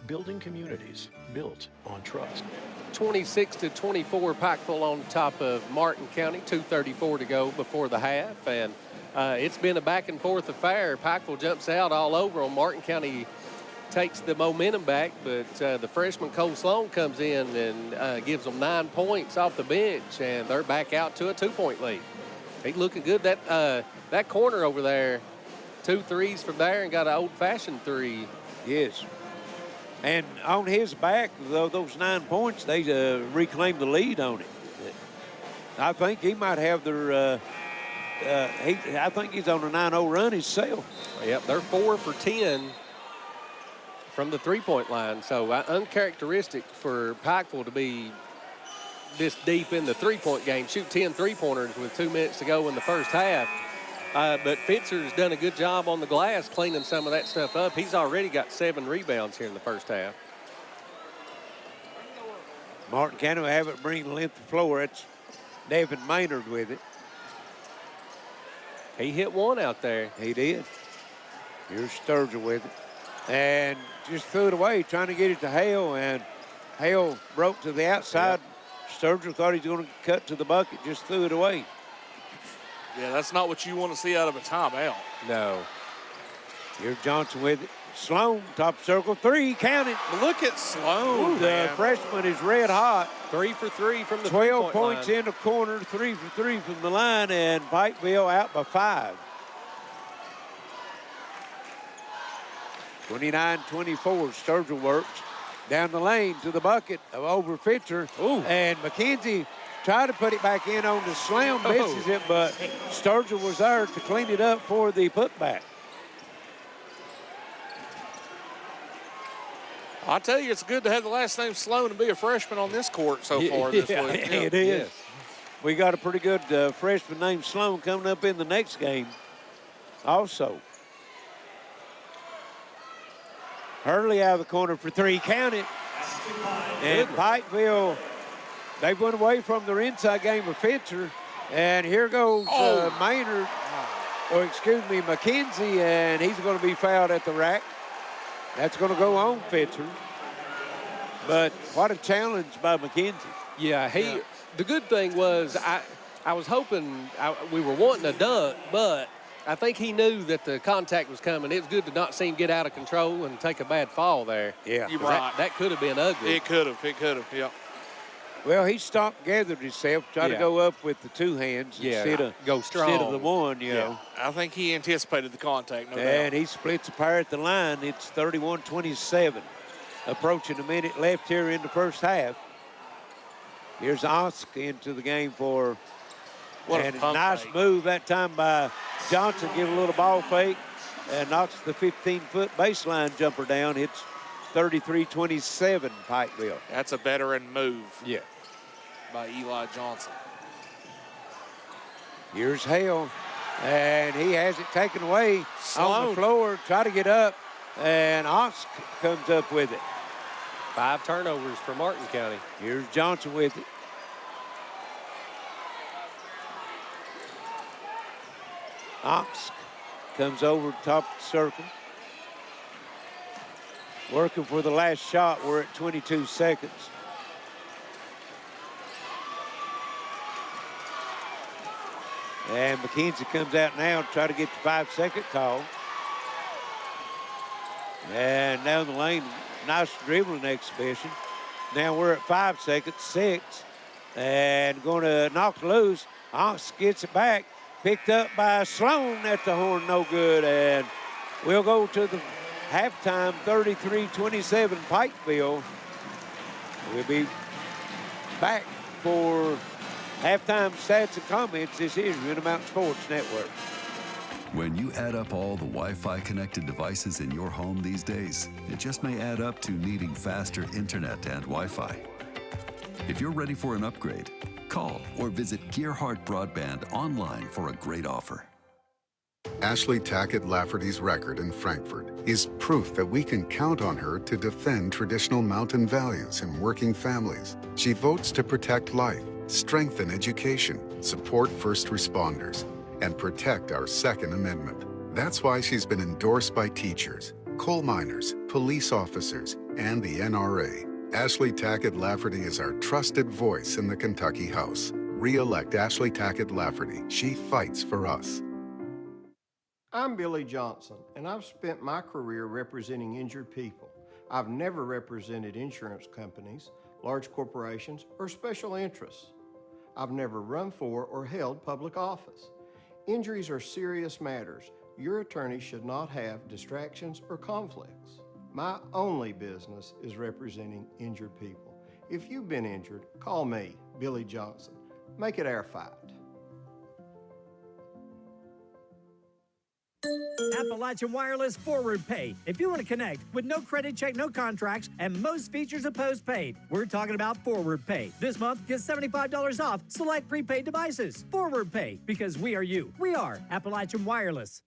Building communities built on trust. 26-24, Pikeville on top of Martin County. 2:34 to go before the half, and it's been a back and forth affair. Pikeville jumps out all over on Martin County. Takes the momentum back, but the freshman Cole Sloan comes in and gives them 9 points off the bench, and they're back out to a 2-point lead. He's looking good. That corner over there, 2 threes from there, and got an old-fashioned 3. Yes. And on his back, though, those 9 points, they reclaimed the lead on it. I think he might have their. I think he's on a 9-0 run himself. Yep, they're 4 for 10. From the three-point line, so uncharacteristic for Pikeville to be this deep in the three-point game. Shoot 10 three-pointers with 2 minutes to go in the first half. But Fitzer's done a good job on the glass cleaning some of that stuff up. He's already got 7 rebounds here in the first half. Martin County will have it bring the length of the floor. It's Devin Maynard with it. He hit one out there. He did. Here's Sturgill with it. And just threw it away, trying to get it to Hale, and Hale broke to the outside. Yep. Sturgill thought he was going to cut to the bucket, just threw it away. Yeah, that's not what you want to see out of a timeout. No. Here's Johnson with it. Sloan, top circle, 3, count it. Look at Sloan. The freshman is red hot. 3 for 3 from the 12 three-point points line. in the corner, 3 for 3 from the line, and Pikeville out by 5. 29-24, Sturgill works down the lane to the bucket over Fitzer. And McKenzie tried to put it back in on the slam, misses it, but Sturgill was there to clean it up for the putback. I'll tell you, it's good to have the last name Sloan and be a freshman on this court so far this week. It is. We got a pretty good freshman named Sloan coming up in the next game also. Hurley out of the corner for 3, count it. And Pikeville, they went away from their inside game with Fitzer. And here goes Maynard, or excuse me, McKenzie, and he's going to be fouled at the rack. That's going to go on Fitzer. But what a challenge by McKenzie. Yeah, the good thing was I was hoping we were wanting a dunk, but I think he knew that the contact was coming. It was good to not see him get out of control and take a bad fall there. Yeah. You're right. That could have been ugly. It could have, yeah. Well, he stopped, gathered himself, tried to go up with the 2 hands instead of go strong. Instead of the 1, you know. I think he anticipated the contact, no doubt. And he splits a pair at the line. It's 31-27. Approaching a minute left here in the first half. Here's Osk into the game for a nice move that time by Johnson. Give a little ball fake and knocks the 15-foot baseline jumper down. It's 33-27 Pikeville. That's a veteran move. Yeah. By Eli Johnson. Here's Hale, and he has it taken away on the floor. Try to get up, and Osk comes up with it. 5 turnovers for Martin County. Here's Johnson with it. Osk comes over top of the circle. Working for the last shot. We're at 22 seconds. And McKenzie comes out now to try to get the 5-second call. And down the lane, nice dribbling exhibition. Now we're at 5 seconds, 6. And going to knock loose. Honks gets it back. Picked up by Sloan at the horn, no good. And we'll go to the halftime, 33-27 Pikeville. We'll be back for halftime stats and comments. This is Intermountain Sports Network. When you add up all the Wi-Fi connected devices in your home these days, it just may add up to needing faster internet and Wi-Fi. If you're ready for an upgrade, call or visit Gearheart Broadband online for a great offer. Ashley Tackett Laferty's record in Frankfurt is proof that we can count on her to defend traditional mountain values in working families. She votes to protect life, strengthen education, support first responders, and protect our Second Amendment. That's why she's been endorsed by teachers, coal miners, police officers, and the NRA. Ashley Tackett Laferty is our trusted voice in the Kentucky House. Re-elect Ashley Tackett Laferty. She fights for us. I'm Billy Johnson, and I've spent my career representing injured people. I've never represented insurance companies, large corporations, or special interests. I've never run for or held public office. Injuries are serious matters. Your attorney should not have distractions or conflicts. My only business is representing injured people. If you've been injured, call me, Billy Johnson. Make it our fight. Appalachian Wireless Forward Pay. If you want to connect with no credit check, no contracts, and most features of postpaid, we're talking about Forward Pay. This month, get $75 off select prepaid devices. Forward Pay, because we are you. We are Appalachian Wireless.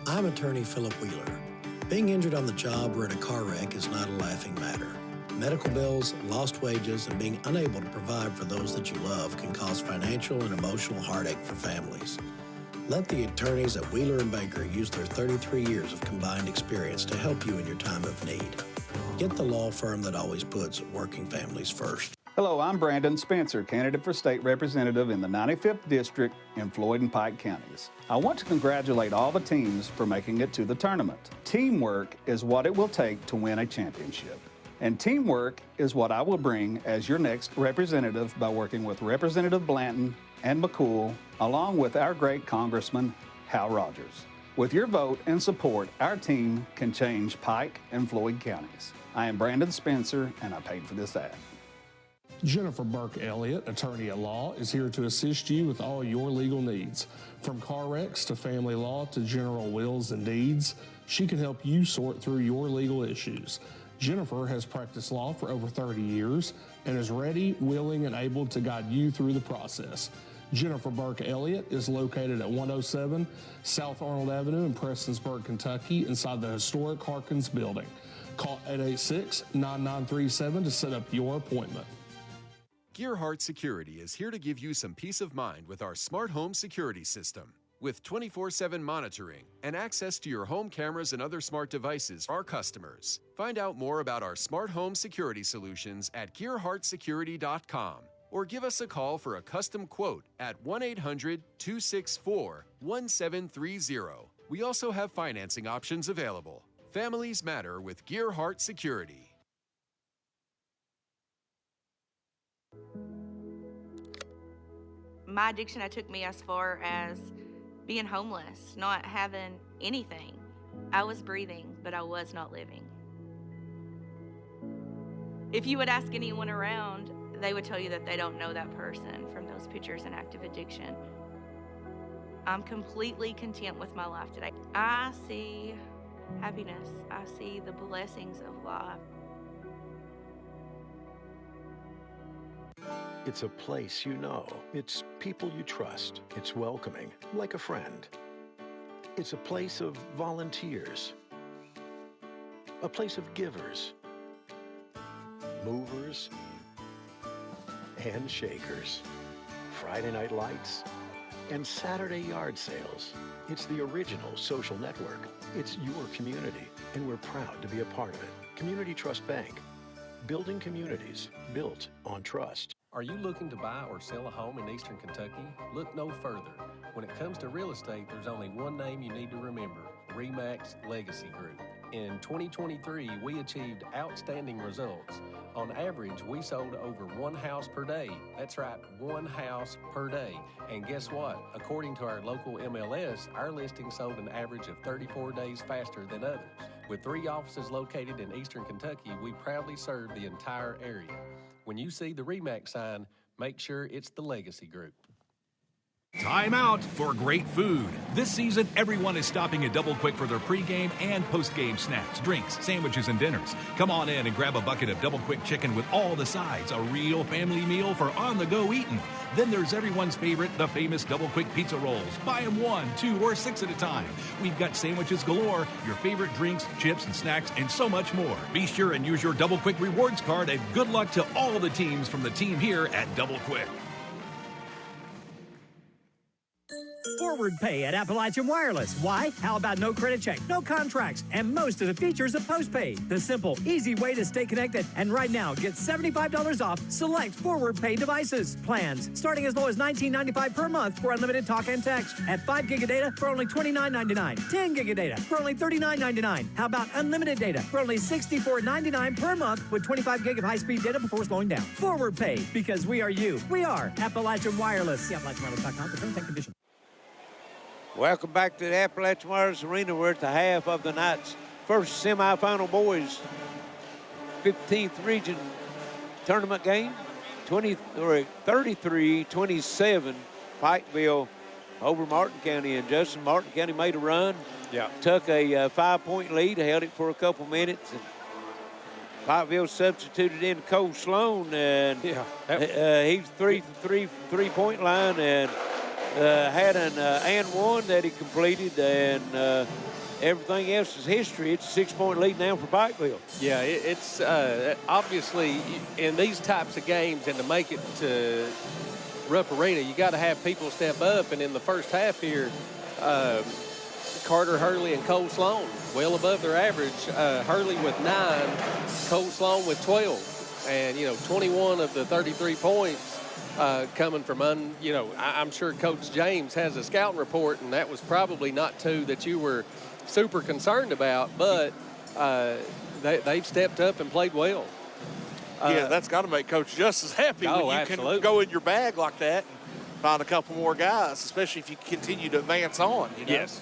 I'm attorney Philip Wheeler. Being injured on the job or in a car wreck is not a laughing matter. Medical bills, lost wages, and being unable to provide for those that you love can cause financial and emotional heartache for families. Let the attorneys at Wheeler & Baker use their 33 years of combined experience to help you in your time of need. Get the law firm that always puts working families first. Hello, I'm Brandon Spencer, candidate for state representative in the 95th District in Floyd and Pike counties. I want to congratulate all the teams for making it to the tournament. Teamwork is what it will take to win a championship. And teamwork is what I will bring as your next representative by working with Representative Blanton and McCool, along with our great Congressman, Hal Rogers. With your vote and support, our team can change Pike and Floyd counties. I am Brandon Spencer, and I paid for this ad. Jennifer Burke Elliott, attorney at law, is here to assist you with all your legal needs. From car wrecks to family law to general wills and deeds, she can help you sort through your legal issues. Jennifer has practiced law for over 30 years and is ready, willing, and able to guide you through the process. Jennifer Burke Elliott is located at 107 South Arnold Avenue in Prestonsburg, Kentucky, inside the historic Harkins building. Call 886-9937 to set up your appointment. Gearheart Security is here to give you some peace of mind with our smart home security system. With 24/7 monitoring and access to your home cameras and other smart devices for our customers. Find out more about our smart home security solutions at gearheartsecurity.com or give us a call for a custom quote at 1-800-264-1730. We also have financing options available. Families matter with Gearheart Security. My addiction took me as far as being homeless, not having anything. I was breathing, but I was not living. If you would ask anyone around, they would tell you that they don't know that person from those pictures in active addiction. I'm completely content with my life today. I see happiness. I see the blessings of life. It's a place you know. It's people you trust. It's welcoming, like a friend. It's a place of volunteers. A place of givers, movers, and shakers. Friday night lights and Saturday yard sales. It's the original social network. It's your community, and we're proud to be a part of it. Community Trust Bank. Building communities built on trust. Are you looking to buy or sell a home in Eastern Kentucky? Look no further. When it comes to real estate, there's only one name you need to remember: ReMax Legacy Group. In 2023, we achieved outstanding results. On average, we sold over one house per day. That's right, one house per day. And guess what? According to our local MLS, our listings sold an average of 34 days faster than others. With 3 offices located in Eastern Kentucky, we proudly serve the entire area. When you see the ReMax sign, make sure it's the Legacy Group. Time out for great food. This season, everyone is stopping at Double Kwik for their pregame and postgame snacks, drinks, sandwiches, and dinners. Come on in and grab a bucket of Double Kwik chicken with all the sides, a real family meal for on-the-go eating. Then there's everyone's favorite, the famous Double Kwik pizza rolls. Buy them 1, 2, or 6 at a time. We've got sandwiches galore, your favorite drinks, chips, and snacks, and so much more. Be sure and use your Double Kwik rewards card, and good luck to all the teams from the team here at Double Kwik. Forward pay at Appalachian Wireless. Why? How about no credit check, no contracts, and most of the features of postpaid? The simple, easy way to stay connected. And right now, get $75 off select forward pay devices. Plans starting as low as $19.95 per month for unlimited talk and text. At 5 gig of data for only $29.99. 10 gig of data for only $39.99. How about unlimited data for only $64.99 per month with 25 gig of high-speed data before slowing down? Forward pay, because we are you. We are Appalachian Wireless. See AppalachianWireless.com for terms and conditions. Welcome back to the Appalachian Wireless Arena. We're at the half of the night's first semifinal boys 15th region tournament game. 33-27 Pikeville over Martin County. And Justin, Martin County made a run. Yeah. Took a 5-point lead, held it for a couple minutes. And Pikeville substituted in Cole Sloan, and he's 3-point line, and had an and one that he completed, and everything else is history. It's a 6-point lead now for Pikeville. Yeah, it's obviously in these types of games, and to make it to Rupp Arena, you got to have people step up. And in the first half here, Carter Hurley and Cole Sloan well above their average. Hurley with 9, Cole Sloan with 12, and 21 of the 33 points. Coming from, I'm sure Coach James has a scouting report, and that was probably not 2 that you were super concerned about, but they've stepped up and played well. Yeah, that's got to make Coach Justice happy when you absolutely. can go in your bag like that and find a couple more guys, especially if you continue to advance on. Yes.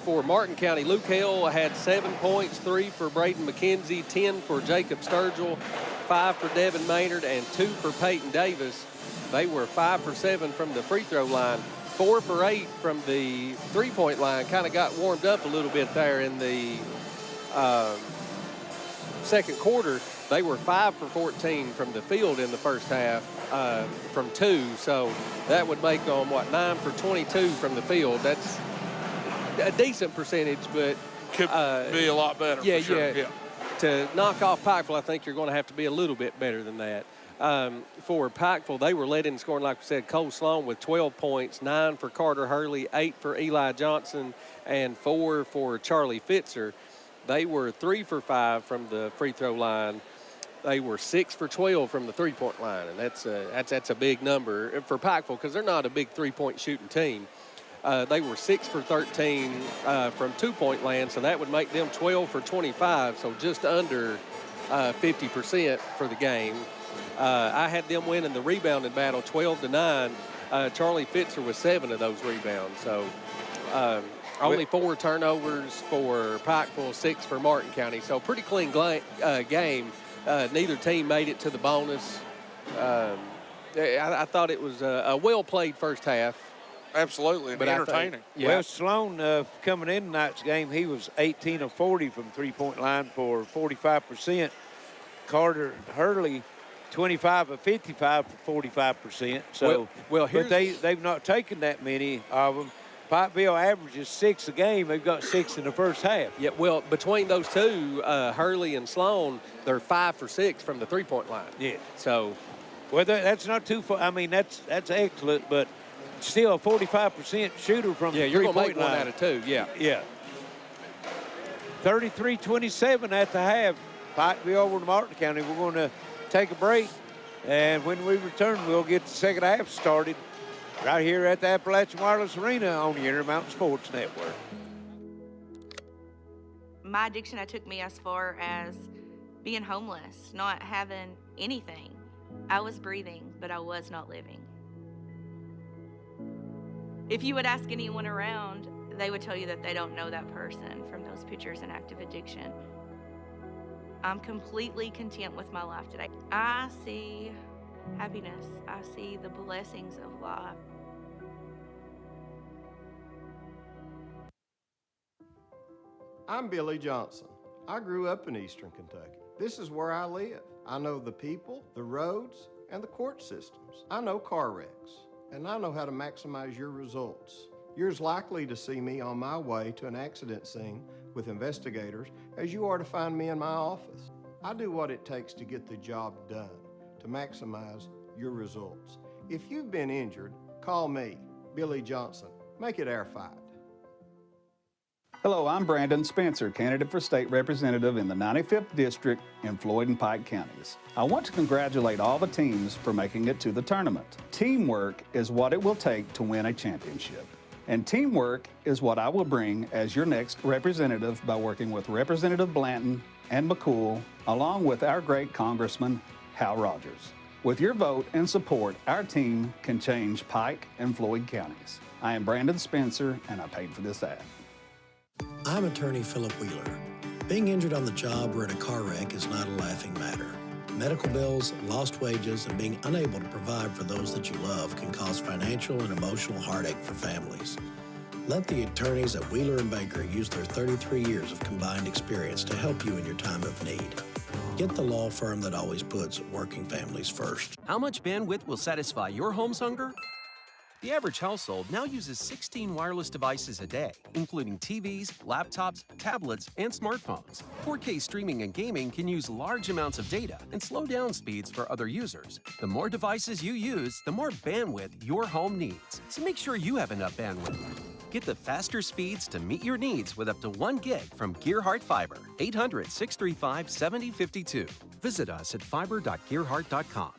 For Martin County, Luke Hill had 7 points, 3 for Braden McKenzie, 10 for Jacob Sturgill, 5 for Devin Maynard, and 2 for Peyton Davis. They were 5 for 7 from the free throw line, 4 for 8 from the three-point line. Kind of got warmed up a little bit there in the second quarter. They were 5 for 14 from the field in the first half from 2. So that would make them, 9 for 22 from the field. That's a decent percentage, but could be a lot better. Yeah, for sure. yeah. To knock off Pikeville, I think you're going to have to be a little bit better than that. For Pikeville, they were led in scoring, like we said, Cole Sloan with 12 points, 9 for Carter Hurley, 8 for Eli Johnson, and 4 for Charlie Fitzer. They were 3 for 5 from the free throw line. They were 6 for 12 from the three-point line, and that's a big number for Pikeville because they're not a big three-point shooting team. They were 6 for 13 from two-point land, so that would make them 12 for 25, so just under 50% for the game. I had them winning the rebounding battle 12-9. Charlie Fitzer was 7 of those rebounds, so only 4 turnovers for Pikeville, 6 for Martin County, so pretty clean game. Neither team made it to the bonus. I thought it was a well-played first half. Absolutely, but entertaining. Well, Sloan, coming in tonight's game, he was 18 of 40 from three-point line for 45%. Carter Hurley, 25 of 55 for 45%. So, but they've not taken that many of them. Pikeville averages 6 a game. They've got 6 in the first half. Yeah, well, between those two, Hurley and Sloan, they're 5 for 6 from the three-point line. Yeah. So, well, that's not too far. I mean, that's excellent, but still a 45% shooter from the you're going to three-point make line. 1 out of 2, yeah. Yeah. 33-27 at the half. Pikeville over to Martin County. We're going to take a break. And when we return, we'll get the second half started right here at the Appalachian Wireless Arena on the Intermountain Sports Network. My addiction took me as far as being homeless, not having anything. I was breathing, but I was not living. If you would ask anyone around, they would tell you that they don't know that person from those pictures in active addiction. I'm completely content with my life today. I see happiness. I see the blessings of life. I'm Billy Johnson. I grew up in Eastern Kentucky. This is where I live. I know the people, the roads, and the court systems. I know car wrecks, and I know how to maximize your results. You're as likely to see me on my way to an accident scene with investigators as you are to find me in my office. I do what it takes to get the job done, to maximize your results. If you've been injured, call me, Billy Johnson. Make it our fight. Hello, I'm Brandon Spencer, candidate for state representative in the 95th District in Floyd and Pike counties. I want to congratulate all the teams for making it to the tournament. Teamwork is what it will take to win a championship. And teamwork is what I will bring as your next representative by working with Representative Blanton and McCool, along with our great Congressman, Hal Rogers. With your vote and support, our team can change Pike and Floyd counties. I am Brandon Spencer, and I paid for this ad. I'm attorney Philip Wheeler. Being injured on the job or in a car wreck is not a laughing matter. Medical bills, lost wages, and being unable to provide for those that you love can cause financial and emotional heartache for families. Let the attorneys at Wheeler & Baker use their 33 years of combined experience to help you in your time of need. Get the law firm that always puts working families first. How much bandwidth will satisfy your home's hunger? The average household now uses 16 wireless devices a day, including TVs, laptops, tablets, and smartphones. 4K streaming and gaming can use large amounts of data and slow down speeds for other users. The more devices you use, the more bandwidth your home needs. So make sure you have enough bandwidth. Get the faster speeds to meet your needs with up to 1 gig from Gearheart Fiber. 800-635-7052. Visit us at fiber.gearheart.com.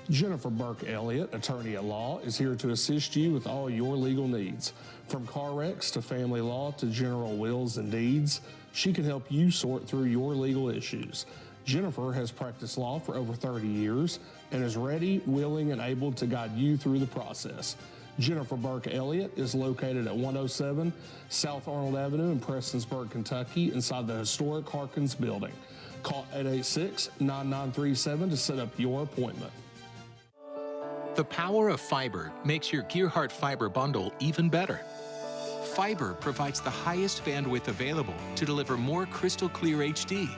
Jennifer Burke Elliott, attorney at law, is here to assist you with all your legal needs. From car wrecks to family law to general wills and deeds, she can help you sort through your legal issues. Jennifer has practiced law for over 30 years and is ready, willing, and able to guide you through the process. Jennifer Burke Elliott is located at 107 South Arnold Avenue in Prestonsburg, Kentucky, inside the historic Harkins building. Call 886-9937 to set up your appointment. The power of fiber makes your Gearheart fiber bundle even better. Fiber provides the highest bandwidth available to deliver more crystal clear HD,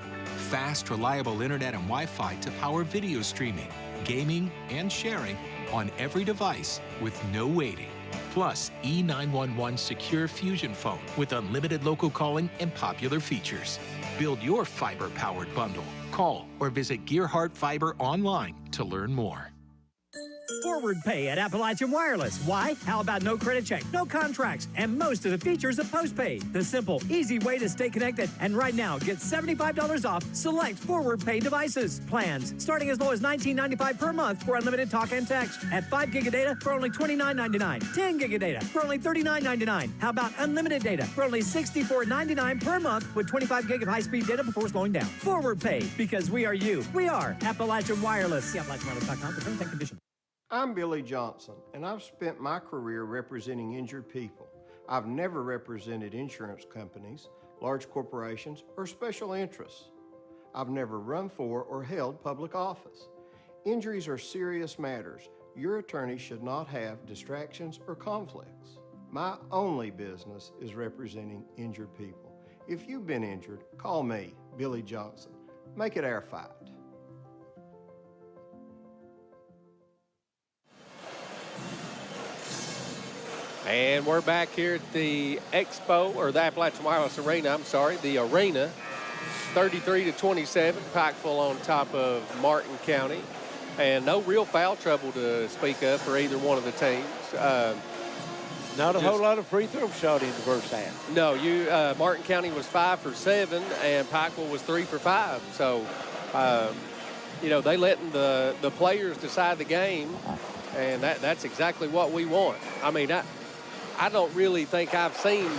fast, reliable internet and Wi-Fi to power video streaming, gaming, and sharing on every device with no waiting. Plus, E911 Secure Fusion Phone with unlimited local calling and popular features. Build your fiber-powered bundle. Call or visit Gearheart Fiber online to learn more. Forward pay at Appalachian Wireless. Why? How about no credit check, no contracts, and most of the features of postpaid? The simple, easy way to stay connected. And right now, get $75 off select forward pay devices. Plans starting as low as $19.95 per month for unlimited talk and text. At 5 gig of data for only $29.99. 10 gig of data for only $39.99. How about unlimited data for only $64.99 per month with 25 gig of high-speed data before slowing down? Forward pay, because we are you. We are Appalachian Wireless. See AppalachianWireless.com for terms and conditions. I'm Billy Johnson, and I've spent my career representing injured people. I've never represented insurance companies, large corporations, or special interests. I've never run for or held public office. Injuries are serious matters. Your attorney should not have distractions or conflicts. My only business is representing injured people. If you've been injured, call me, Billy Johnson. Make it our fight. And we're back here at the Expo, or the Appalachian Wireless Arena, I'm sorry, the arena. 33-27, Pikeville on top of Martin County. And no real foul trouble to speak of for either one of the teams. Not a whole lot of free throw shot in the first half. No, Martin County was 5 for 7, and Pikeville was 3 for 5. So they letting the players decide the game, and that's exactly what we want. I mean, I don't really think I've seen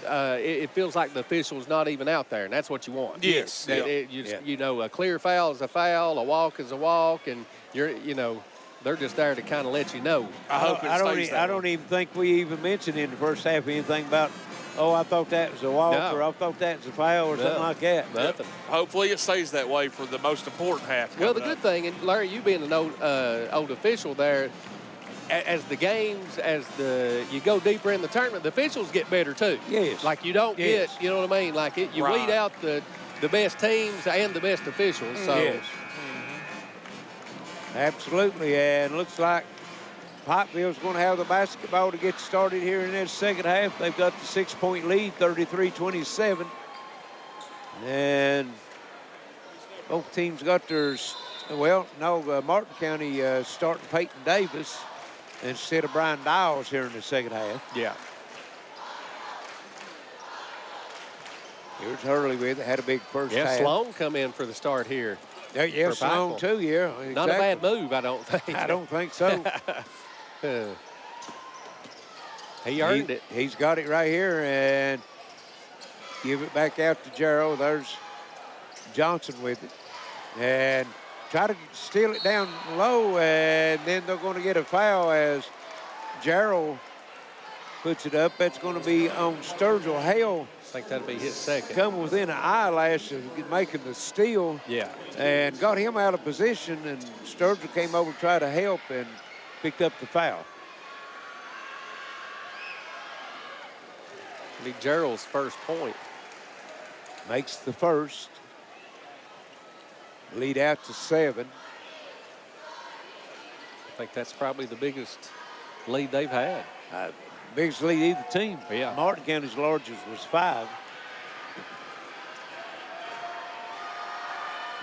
it feels like the official's not even out there, and that's what you want. Yes. A clear foul is a foul, a walk is a walk, and they're just there to kind of let you know. I don't even think we even mentioned in the first half anything about, I thought that was a walk or I thought that was a foul or something like that. Nothing. Hopefully it stays that way for the most important half. Well, the good thing, and Larry, you being an old official there, as the games, you go deeper in the tournament, the officials get better too. Yes. Like you don't get, you know what I mean? Like you weed out the best teams and the best officials. So. Yes. Absolutely, and looks like Pikeville's going to have the basketball to get started here in this second half. They've got the 6-point lead, 33-27. And both teams got theirs. Martin County starting Peyton Davis instead of Brian Dials here in the second half. Yeah. Here's Hurley with it. Had a big first half. Yeah, Sloan come in for the start here. Yeah, Sloan too, yeah. Exactly. Not a bad move, I don't think. I don't think so. He earned it. He's got it right here, and give it back out to Gerald. There's Johnson with it. And try to steal it down low, and then they're going to get a foul as Gerald puts it up. That's going to be on Sturgill. Hale, I think that'll be his second. Come within an eyelash of making the steal. Yeah. And got him out of position, and Sturgill came over to try to help and picked up the foul. It'll be Gerald's first point. Makes the first. Lead out to 7. I think that's probably the biggest lead they've had. Biggest lead either team. Yeah. Martin County's largest was 5.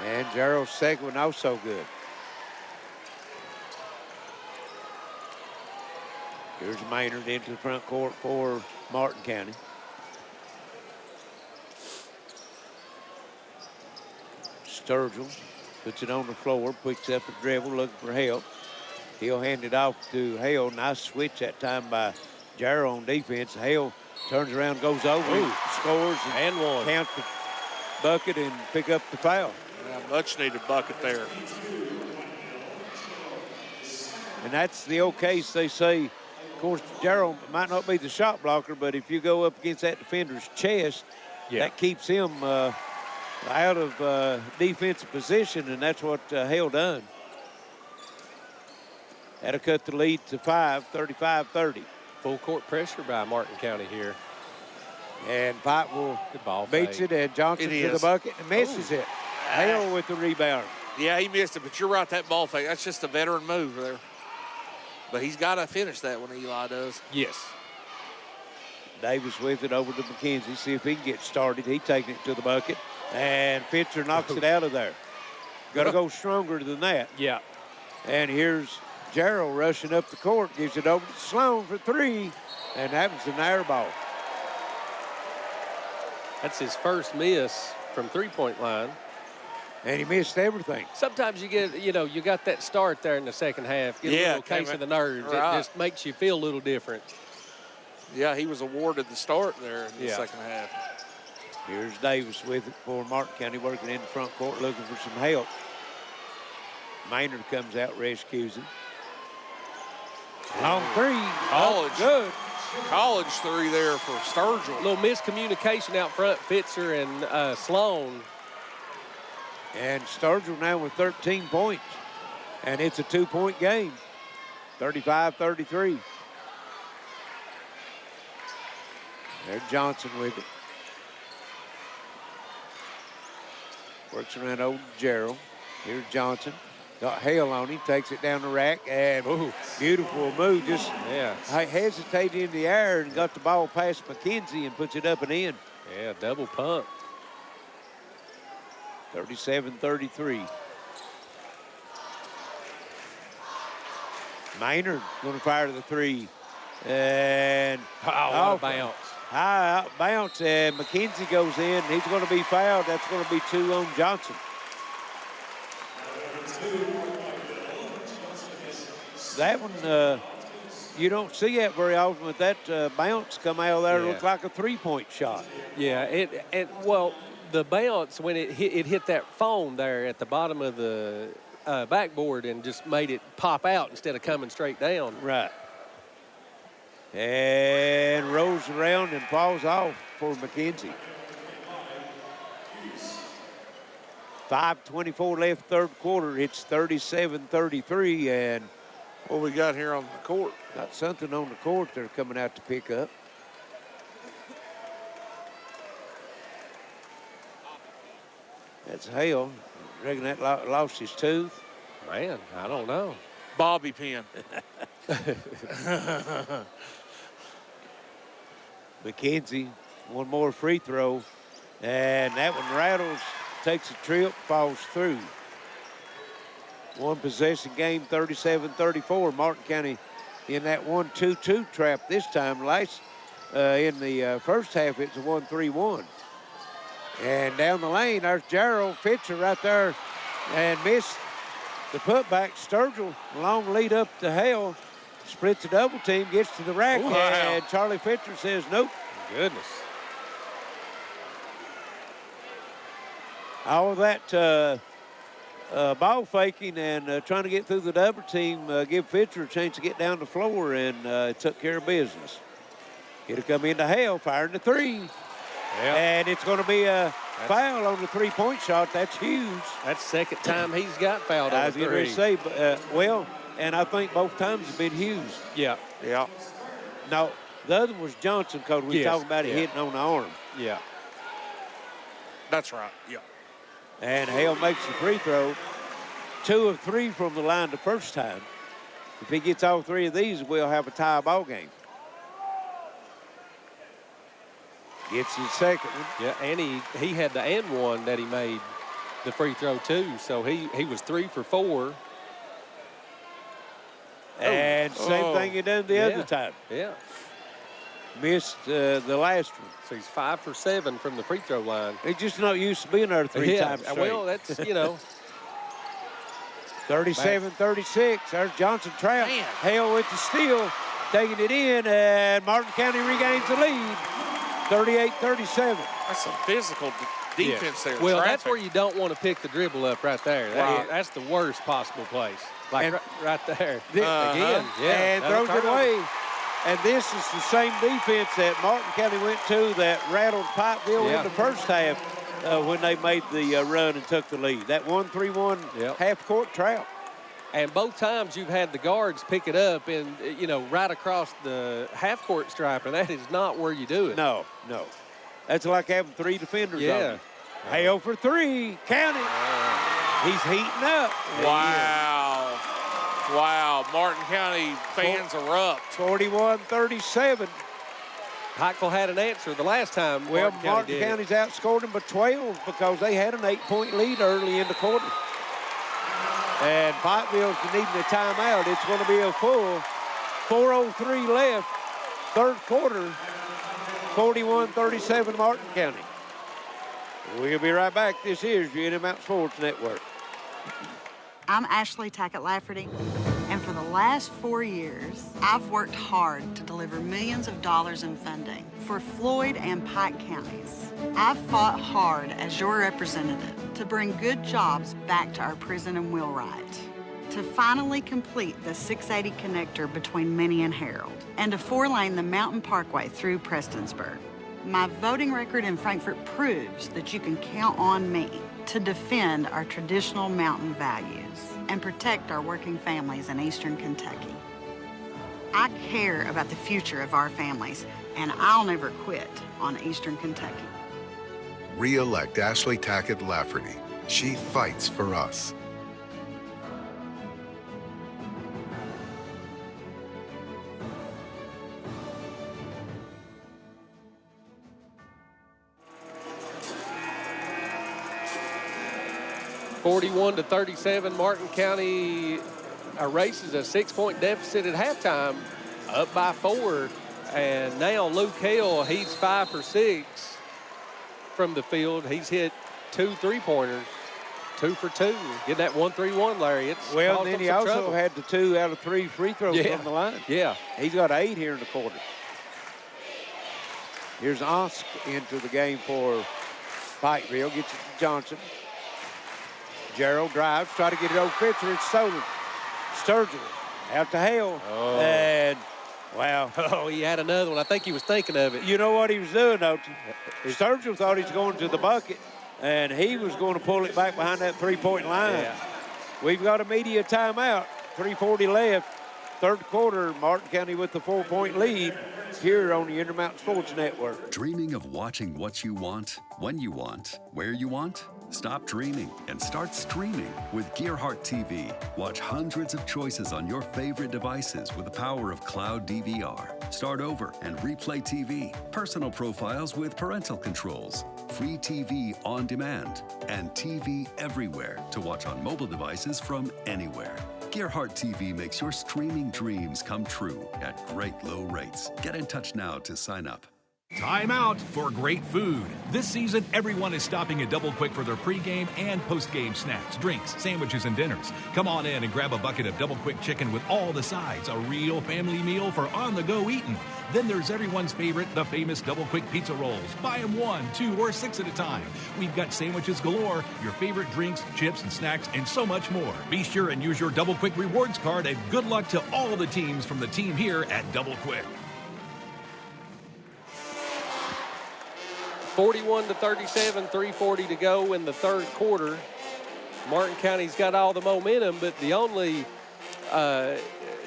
And Gerald's second one also good. Here's Maynard into the front court for Martin County. Sturgill puts it on the floor, picks up a dribble, looking for help. He'll hand it off to Hale. Nice switch that time by Gerald on defense. Hale turns around, goes over, scores, and one. Count the bucket and pick up the foul. Yeah, much needed bucket there. And that's the old case. They say, of course, Gerald might not be the shot blocker, but if you go up against that defender's chest, that keeps him out of defensive position, and that's what Hale done. That'll cut the lead to 5, 35-30. Full court pressure by Martin County here. And Pikeville beats it, and Johnson to the bucket and misses it. Hale with the rebound. Yeah, he missed it, but you're right, that ball fake, that's just a veteran move there. But he's got to finish that one, Eli does. Yes. Davis with it over to McKenzie. See if he can get started. He taking it to the bucket. And Fitzer knocks it out of there. Got to go stronger than that. Yeah. And here's Gerald rushing up the court. Gives it over to Sloan for 3. And that was an air ball. That's his first miss from three-point line. And he missed everything. Sometimes you get, you got that start there in the second half. Get a little case of the nerves. Right. It just makes you feel a little different. Yeah, he was awarded the start there in the second half. Here's Davis with it for Martin County, working in the front court, looking for some help. Maynard comes out, rescues him. Long 3. Good. College 3 there for Sturgill. A little miscommunication out front, Fitzer and Sloan. And Sturgill now with 13 points. And it's a 2-point game. 35-33. There's Johnson with it. Works around old Gerald. Here's Johnson. Got Hale on him. Takes it down the rack. And beautiful move. Just hesitated in the air and got the ball past McKenzie and puts it up and in. Yeah, double pump. 37-33. Maynard going to fire to the 3. And what a bounce. High out bounce, and McKenzie goes in. He's going to be fouled. That's going to be 2 on Johnson. that one, you don't see that very often, but that bounce come out of there looked like a three-point shot. Yeah, well, the bounce, when it hit that foam there at the bottom of the backboard and just made it pop out instead of coming straight down. Right. And rolls around and falls off for McKenzie. 5:24 left third quarter. It's 37-33, and what we got here on the court? Got something on the court they're coming out to pick up. That's Hale. Reckon that lost his tooth? Man, I don't know. Bobby pin. McKenzie, one more free throw, and that one rattles, takes a trip, falls through. One possession game, 37-34. Martin County in that 1-2-2 trap this time. In the first half, it's a 1-3-1. And down the lane, there's Gerald Fitcher right there and missed the putback. Sturgill, long lead up to Hale, splits a double team, gets to the rack, and Charlie Fitcher says nope. Goodness. All of that ball faking and trying to get through the double team give Fitcher a chance to get down the floor, and took care of business. It'll come into Hale, firing the three. Yep. And it's going to be a foul on the three-point shot. That's huge. That's the second time he's got fouled on the three. I was going to say, well, and I think both times have been Hughes. Yeah. Yeah. No, the other was Johnson, because we talking about it hitting on the arm. Yeah. That's right. Yeah. And Hale makes the free throw. 2 of 3 from the line the first time. If he gets all 3 of these, we'll have a tie ball game. Gets his second one. Yeah, and he had the and one that he made the free throw too. So he was 3 for 4. And same thing he done the other time. Yeah. Missed the last one. So he's 5 for 7 from the free throw line. He's just not used to being there 3 times straight. Well, that's, 37-36. There's Johnson trap. Hale with the steal, taking it in, and Martin County regains the lead. 38-37. That's some physical defense there. Well, that's where you don't want to pick the dribble up right there. That's the worst possible place. Like right there. Again. And throws it away. And this is the same defense that Martin County went to that rattled Pikeville in the first half when they made the run and took the lead. That 1-3-1 half-court trap. And both times you've had the guards pick it up and, right across the half-court stripe, and that is not where you do it. No. That's like having 3 defenders on you. Hale for 3. Count it. He's heating up. Wow. Martin County fans are up. 41-37. Pikeville had an answer the last time. Well, Martin County's outscored them by 12 because they had an 8-point lead early in the quarter. And Pikeville's needing a timeout. It's going to be a full 4:03 left, third quarter, 41-37 Martin County. We'll be right back. This is your IMSN Sports Network. I'm Ashley Tackett Laferty, and for the last 4 years, I've worked hard to deliver millions of dollars in funding for Floyd and Pike counties. I've fought hard as your representative to bring good jobs back to our prison and Wheelwright, to finally complete the 680 connector between Minnie and Harold, and to 4-lane the Mountain Parkway through Prestonsburg. My voting record in Frankfort proves that you can count on me to defend our traditional mountain values and protect our working families in Eastern Kentucky. I care about the future of our families, and I'll never quit on Eastern Kentucky. Re-elect Ashley Tackett Laferty. She fights for us. (41-37). Martin County erases a 6-point deficit at halftime, up by 4. And now Luke Hale, he's 5 for 6 from the field. He's hit 2 3-pointers. 2 for 2. Get that 1-3-1, Larry. Well, then he also had the 2 out of 3 free throws Yeah. on the line. Yeah. He's got 8 here in the quarter. Here's Osk into the game for Pikeville. Gets it to Johnson. Gerald drives, try to get it over Fisher. It's stolen. Sturgill out to Hale. Oh. And, wow. Oh, he had another one. I think he was thinking of it. You know what he was doing, don't you? Sturgill thought he was going to the bucket, and he was going to pull it back behind that three-point line. Yeah. We've got a media timeout. 3:40 left. Third quarter, Martin County with the 4-point lead here on the Intermountain Sports Network. Dreaming of watching what you want, when you want, where you want? Stop dreaming and start streaming with Gearheart TV. Watch hundreds of choices on your favorite devices with the power of cloud DVR. Start over and replay TV. Personal profiles with parental controls. Free TV on demand. And TV everywhere to watch on mobile devices from anywhere. Gearheart TV makes your streaming dreams come true at great low rates. Get in touch now to sign up. Time out for great food. This season, everyone is stopping at Double Kwik for their pregame and postgame snacks, drinks, sandwiches, and dinners. Come on in and grab a bucket of Double Kwik chicken with all the sides, a real family meal for on-the-go eating. Then there's everyone's favorite, the famous Double Kwik pizza rolls. Buy them 1, 2, or 6 at a time. We've got sandwiches galore, your favorite drinks, chips, and snacks, and so much more. Be sure and use your Double Kwik rewards card, and good luck to all the teams from the team here at Double Kwik. 41-37, 3:40 to go in the third quarter. Martin County's got all the momentum, but the only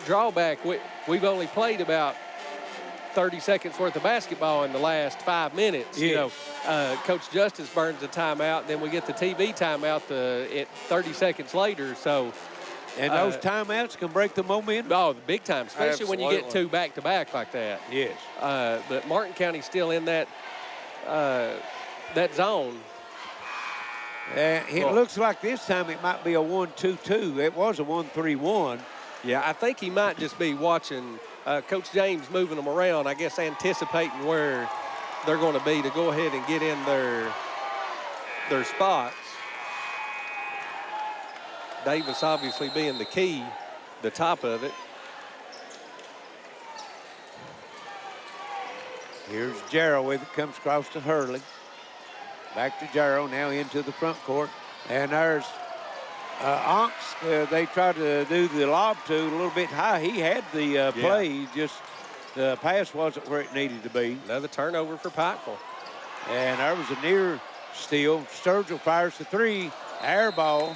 drawback, we've only played about 30 seconds worth of basketball in the last 5 minutes. Yes. You know, Coach Justice burns the timeout, then we get the TV timeout at 30 seconds later. So, and those timeouts can break the momentum. Oh, big time, especially when you get 2 back-to-back like that. Yes. But Martin County's still in that zone. It looks like this time it might be a 1-2-2. It was a 1-3-1. Yeah, I think he might just be watching Coach James moving them around, I guess anticipating where they're going to be to go ahead and get in their spots. Davis obviously being the key, the top of it. Here's Jarrow with it, comes across to Hurley. Back to Jarrow, now into the front court. And there's Onks. They tried to do the lob to a little bit high. He had the play, just the pass wasn't where it needed to be. Another turnover for Pikeville. And there was a near steal. Sturgill fires the 3, air ball.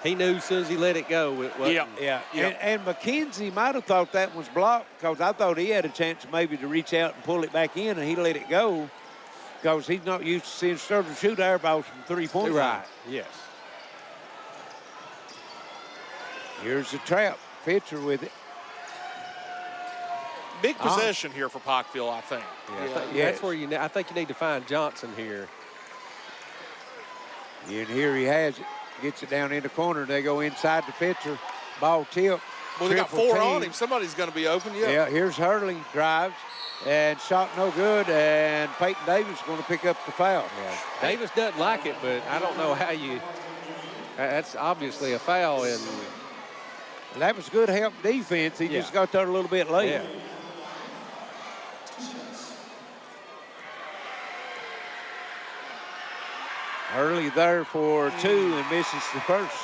He knew as soon as he let it go. Yeah. And McKenzie might have thought that was blocked because I thought he had a chance maybe to reach out and pull it back in, and he let it go because he's not used to seeing Sturgill shoot air balls from 3-point line. Right, yes. Here's the trap. Pitcher with it. Big possession here for Pikeville, I think. That's where I think you need to find Johnson here. And here he has it. Gets it down in the corner. They go inside the pitcher. Ball tip. Well, they got 4 on him. Somebody's going to be open. Yeah, here's Hurley. Drives. And shot no good. And Peyton Davis going to pick up the foul. Yeah. Davis doesn't like it, but I don't know how you. That's obviously a foul. And that was good help defense. He just got there a little bit late. Yeah. Hurley there for 2 and misses the first.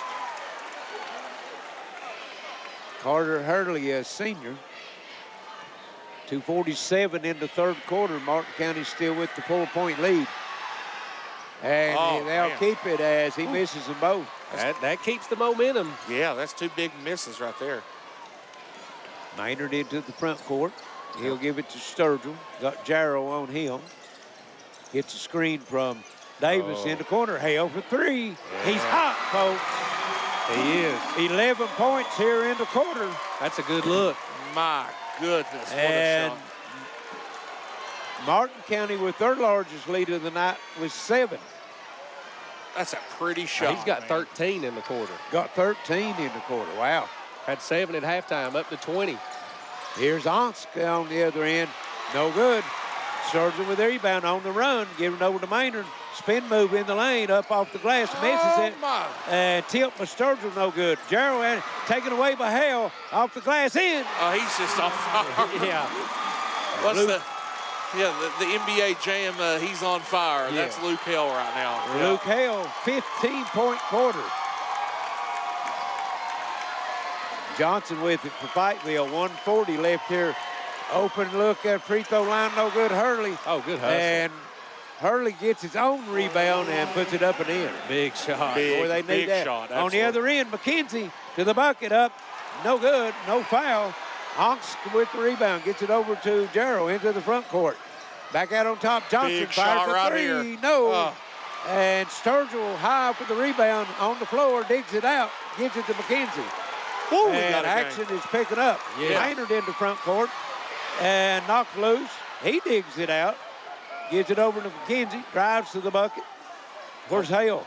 Carter Hurley, a senior. 2:47 in the third quarter. Martin County still with the 4-point lead. And they'll keep it as he misses them both. That keeps the momentum. Yeah, that's 2 big misses right there. Maynard into the front court. He'll give it to Sturgill. Got Jarrow on him. Gets a screen from Davis in the corner. Hale for 3. Yeah. He's hot, folks. He is. 11 points here in the quarter. That's a good look. My goodness, what and a shot. Martin County with their largest lead of the night was 7. That's a pretty shot. He's got 13 in the quarter. Got 13 in the quarter. Wow. Had 7 at halftime, up to 20. Here's Onsk on the other end. No good. Sturgill with the rebound on the run. Giving it over to Maynard. Spin move in the lane, up off the glass, misses it. My. And tilt by Sturgill, no good. Gerald taken away by Hale, off the glass in. Oh, he's just on fire. Yeah. What's the NBA Jam, he's on fire. Yeah. That's Luke Hale right now. Luke Hale, 15-point quarter. Johnson with it for Pikeville, 1:40 left here. Open look at free throw line, no good. Hurley. Oh, good hustle. And Hurley gets his own rebound and puts it up and in. Big shot. Boy, they need big that. shot. On the other end, McKenzie to the bucket, up. No good, no foul. Honks with the rebound, gets it over to Jarrow into the front court. Back out on top, Johnson Big fires shot a right three. here. No. And Sturgill high for the rebound on the floor, digs it out, gives it to McKenzie. Woo, and action is picking up. Yeah. Maynard into front court and knocked loose. He digs it out, gives it over to McKenzie, drives to the bucket. Where's Hale?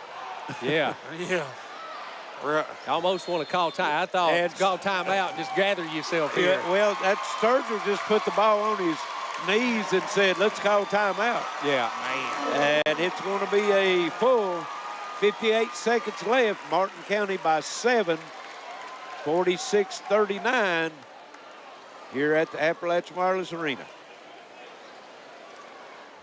Yeah. Yeah. Right. I almost want to call time. I thought call timeout. Just gather yourself here. Yeah, well, that Sturgill just put the ball on his knees and said, let's call timeout. Yeah. Man. And it's going to be a full 58 seconds left. Martin County by 7, 46-39 here at the Appalachian Wireless Arena.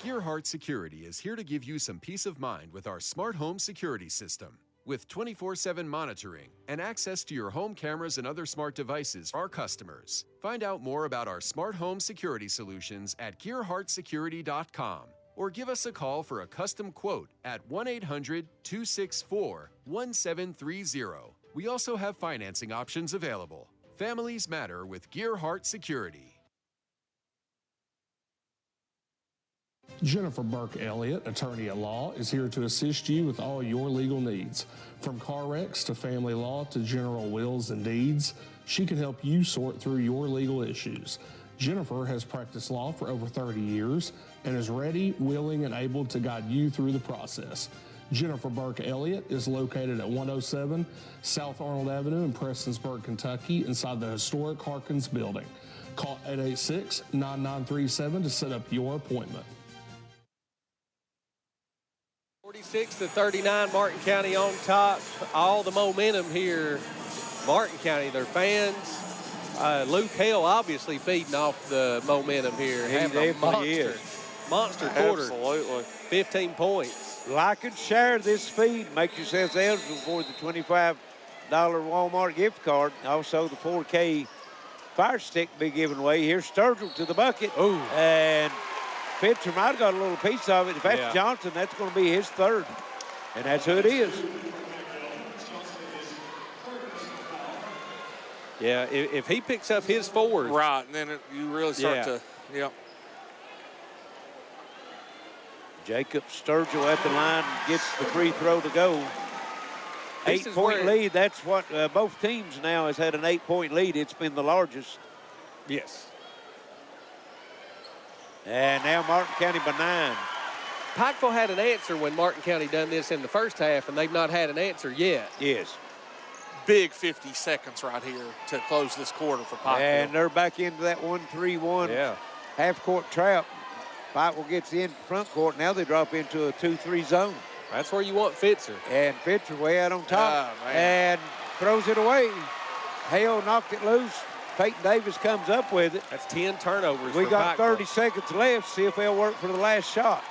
Gearheart Security is here to give you some peace of mind with our smart home security system. With 24/7 monitoring and access to your home cameras and other smart devices for our customers. Find out more about our smart home security solutions at gearheartsecurity.com or give us a call for a custom quote at 1-800-264-1730. We also have financing options available. Families matter with Gearheart Security. Jennifer Burke Elliott, attorney at law, is here to assist you with all your legal needs. From car wrecks to family law to general wills and deeds, she can help you sort through your legal issues. Jennifer has practiced law for over 30 years and is ready, willing, and able to guide you through the process. Jennifer Burke Elliott is located at 107 South Arnold Avenue in Prestonsburg, Kentucky, inside the historic Harkins building. Call 886-9937 to set up your appointment. 46-39, Martin County on top. All the momentum here. Martin County, their fans. Luke Hale obviously feeding off the momentum here. He definitely is. Monster quarter. Absolutely. 15 points. Like and share this feed. Make yourselves eligible for the $25 Walmart gift card. Also, the 4K Fire Stick be given away. Here's Sturgill to the bucket. Ooh. And Fitzer might have got a little piece of it. If that's Johnson, that's going to be his third. And that's who it is. Yeah, if he picks up his fourth. Right, and then you really start to, Jacob Sturgill at the line gets the free throw to go. 8-point lead. That's what both teams now has had an 8-point lead. It's been the largest. Yes. And now Martin County by 9. Pikeville had an answer when Martin County done this in the first half, and they've not had an answer yet. Yes. Big 50 seconds right here to close this quarter for Pikeville. And they're back into that 1-3-1 half-court trap. Pikeville gets in front court. Now they drop into a 2-3 zone. That's where you want Fitzer. And Fitzer way out on top. Oh, man. And throws it away. Hale knocked it loose. Peyton Davis comes up with it. That's 10 turnovers. We for got Pikeville. 30 seconds left. See if they'll work for the last shot.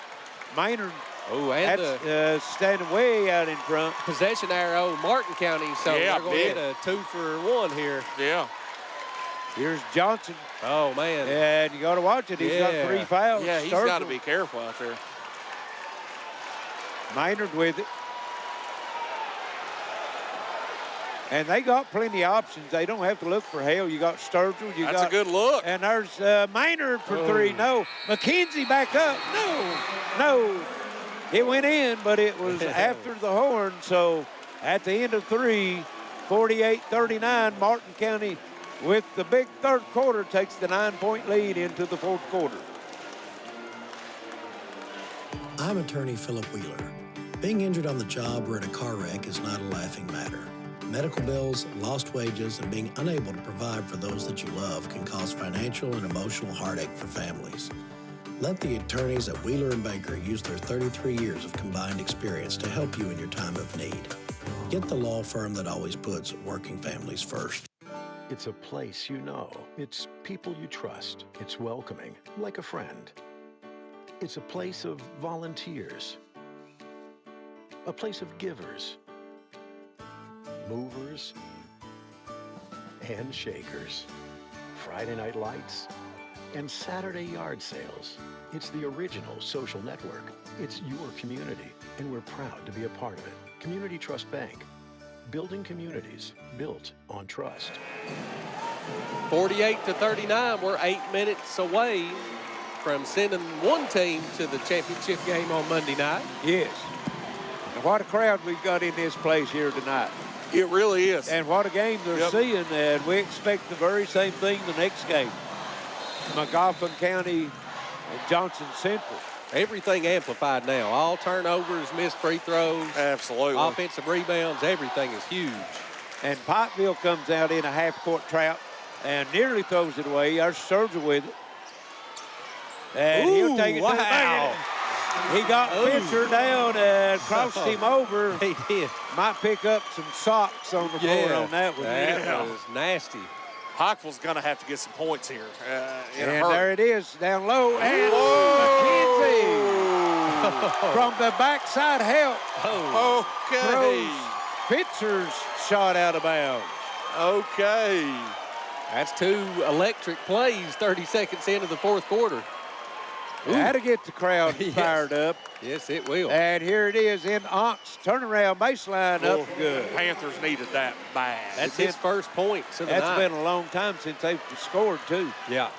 Maynard. Oh, and that's standing way out in front. Possession arrow, Martin County. So they're going to get a 2-for-1 here. Yeah. Here's Johnson. Oh, man. And you got to watch it. He's got 3 fouls. Yeah, he's got to be careful out there. Maynard with it. And they got plenty of options. They don't have to look for Hale. You got Sturgill. That's a good look. And there's Maynard for 3. No. McKenzie back up. No. It went in, but it was after the horn. So at the end of 3, 48-39, Martin County with the big third quarter takes the 9-point lead into the fourth quarter. I'm attorney Philip Wheeler. Being injured on the job or in a car wreck is not a laughing matter. Medical bills, lost wages, and being unable to provide for those that you love can cause financial and emotional heartache for families. Let the attorneys at Wheeler & Baker use their 33 years of combined experience to help you in your time of need. Get the law firm that always puts working families first. It's a place you know. It's people you trust. It's welcoming, like a friend. It's a place of volunteers. A place of givers, movers, and shakers. Friday night lights and Saturday yard sales. It's the original social network. It's your community, and we're proud to be a part of it. Community Trust Bank. Building communities built on trust. 48-39, we're 8 minutes away from sending one team to the championship game on Monday night. Yes. And what a crowd we've got in this place here tonight. It really is. And what a game they're seeing, and we expect the very same thing the next game. McGoffin County and Johnson Central. Everything amplified now. All turnovers, missed free throws. Absolutely. Offensive rebounds, everything is huge. And Pikeville comes out in a half-court trap and nearly throws it away. Our serves it with it. And he'll take it to the basket. He got Fisher down and crossed him over. He did. Might pick up some socks on the floor on that one. That was nasty. Pikeville's going to have to get some points here. And there it is, down low. And McKenzie from the backside help. Okay. Fitzer's shot out of bounds. Okay. That's two electric plays 30 seconds into the fourth quarter. That'll get the crowd fired up. Yes, it will. And here it is in Ox. Turnaround baseline up good. Panthers needed that bad. That's his first points of the night. That's been a long time since they've scored, too. Yeah.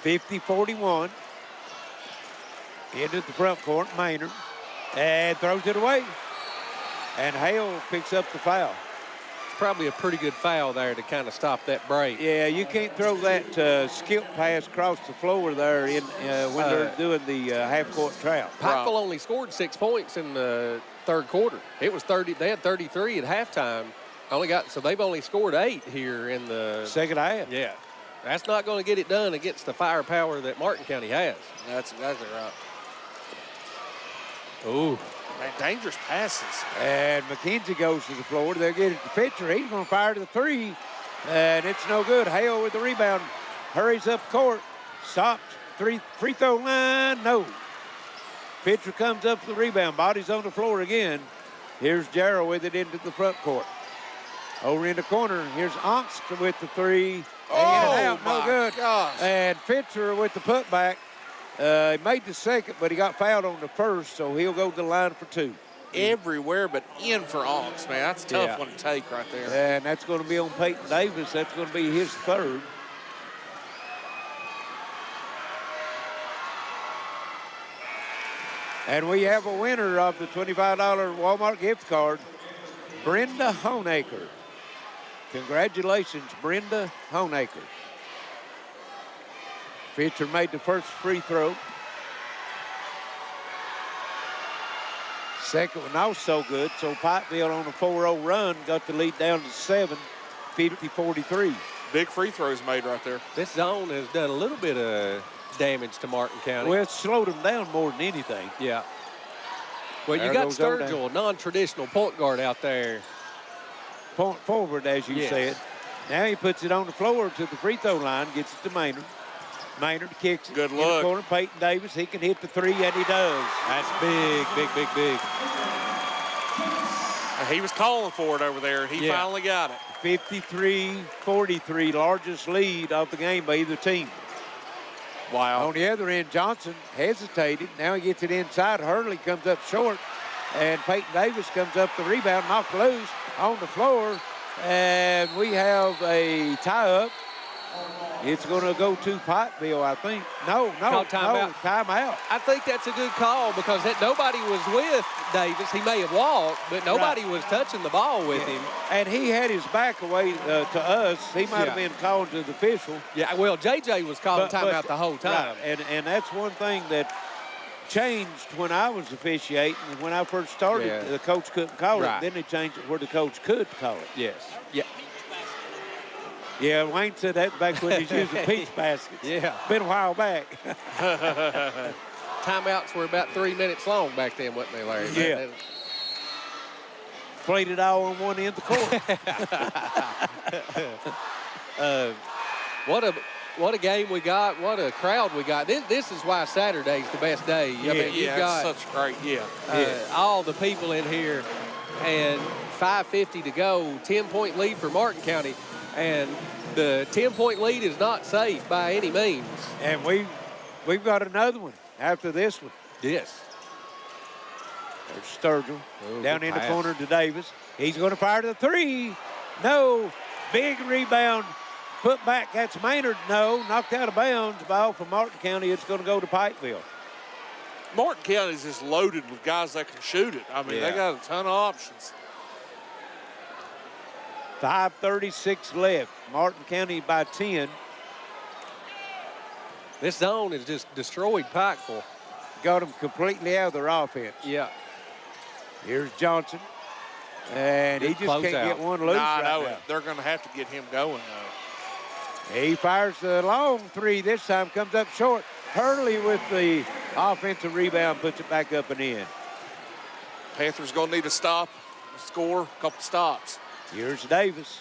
50-41. Into the front court, Maynard. And throws it away. And Hale picks up the foul. Probably a pretty good foul there to kind of stop that break. Yeah, you can't throw that skip pass across the floor there when they're doing the half-court trap. Pikeville only scored 6 points in the third quarter. It was 30. They had 33 at halftime. So they've only scored 8 here in the second half. Yeah, that's not going to get it done against the firepower that Martin County has. That's exactly right. Ooh. Man, dangerous passes. And McKenzie goes to the floor. They'll get it to Pitcher. He's going to fire to the three. And it's no good. Hale with the rebound. Hurries up court. Stops. Free throw line. No. Pitcher comes up to the rebound. Body's on the floor again. Here's Jarrell with it into the front court. Over in the corner. Here's Onst with the three. Out. No good. Gosh. And Pitcher with the putback. He made the second, but he got fouled on the first, so he'll go to the line for 2. Everywhere but in for Ox, man. That's a tough one to take right there. And that's going to be on Peyton Davis. That's going to be his third. And we have a winner of the $25 Walmart gift card, Brenda Honaker. Congratulations, Brenda Honaker. Pitcher made the first free throw. Second one also good. So Pikeville on a 4-0 run got the lead down to 7, 50-43. Big free throws made right there. This zone has done a little bit of damage to Martin County. Well, it's slowed them down more than anything. Yeah. Well, you got Sturgill, non-traditional point guard out there. Point forward, as you said. Now he puts it on the floor to the free throw line, gets it to Maynard. Maynard kicks it. Good in look. the corner. Peyton Davis, he can hit the three, and he does. That's big. He was calling for it over there, and he finally got it. 53-43, largest lead of the game by either team. Wow. On the other end, Johnson hesitated. Now he gets it inside. Hurley comes up short, and Peyton Davis comes up the rebound, knocked loose on the floor, and we have a tie-up. It's going to go to Pikeville, I think. No, timeout. I think that's a good call because nobody was with Davis. He may have walked, but nobody was touching the ball with him. And he had his back away to us. He might have been calling to the official. Yeah, well, JJ was calling timeout the whole time. Right. And that's one thing that changed when I was officiating. When I first started, the coach couldn't call it. Then they changed it where the coach could call it. Yes. Yeah. Yeah, Wayne said that back when he was using peach baskets. Yeah. Been a while back. Timeouts were about 3 minutes long back then, wasn't they, Larry? Yeah. Played it all on one end of the court. What a game we got. What a crowd we got. This is why Saturday's the best day. I mean, you've got such great, all the people in here, and 5:50 to go, 10-point lead for Martin County. And the 10-point lead is not safe by any means. And we've got another one after this one. Yes. There's Sturgill down in the pass. corner to Davis. He's going to fire the three. No. Big rebound. Put back. That's Maynard. No. Knocked out of bounds. Ball from Martin County. It's going to go to Pikeville. Martin County is just loaded with guys that can shoot it. I mean, they got a ton of options. 5:36 left. Martin County by 10. This zone has just destroyed Pikeville. Got them completely out of their offense. Yeah. Here's Johnson. And he just can't get one loose now. They're going to have to get him going, though. He fires the long three this time, comes up short. Hurley with the offensive rebound, puts it back up and in. Panthers going to need a stop, score, a couple stops. Here's Davis.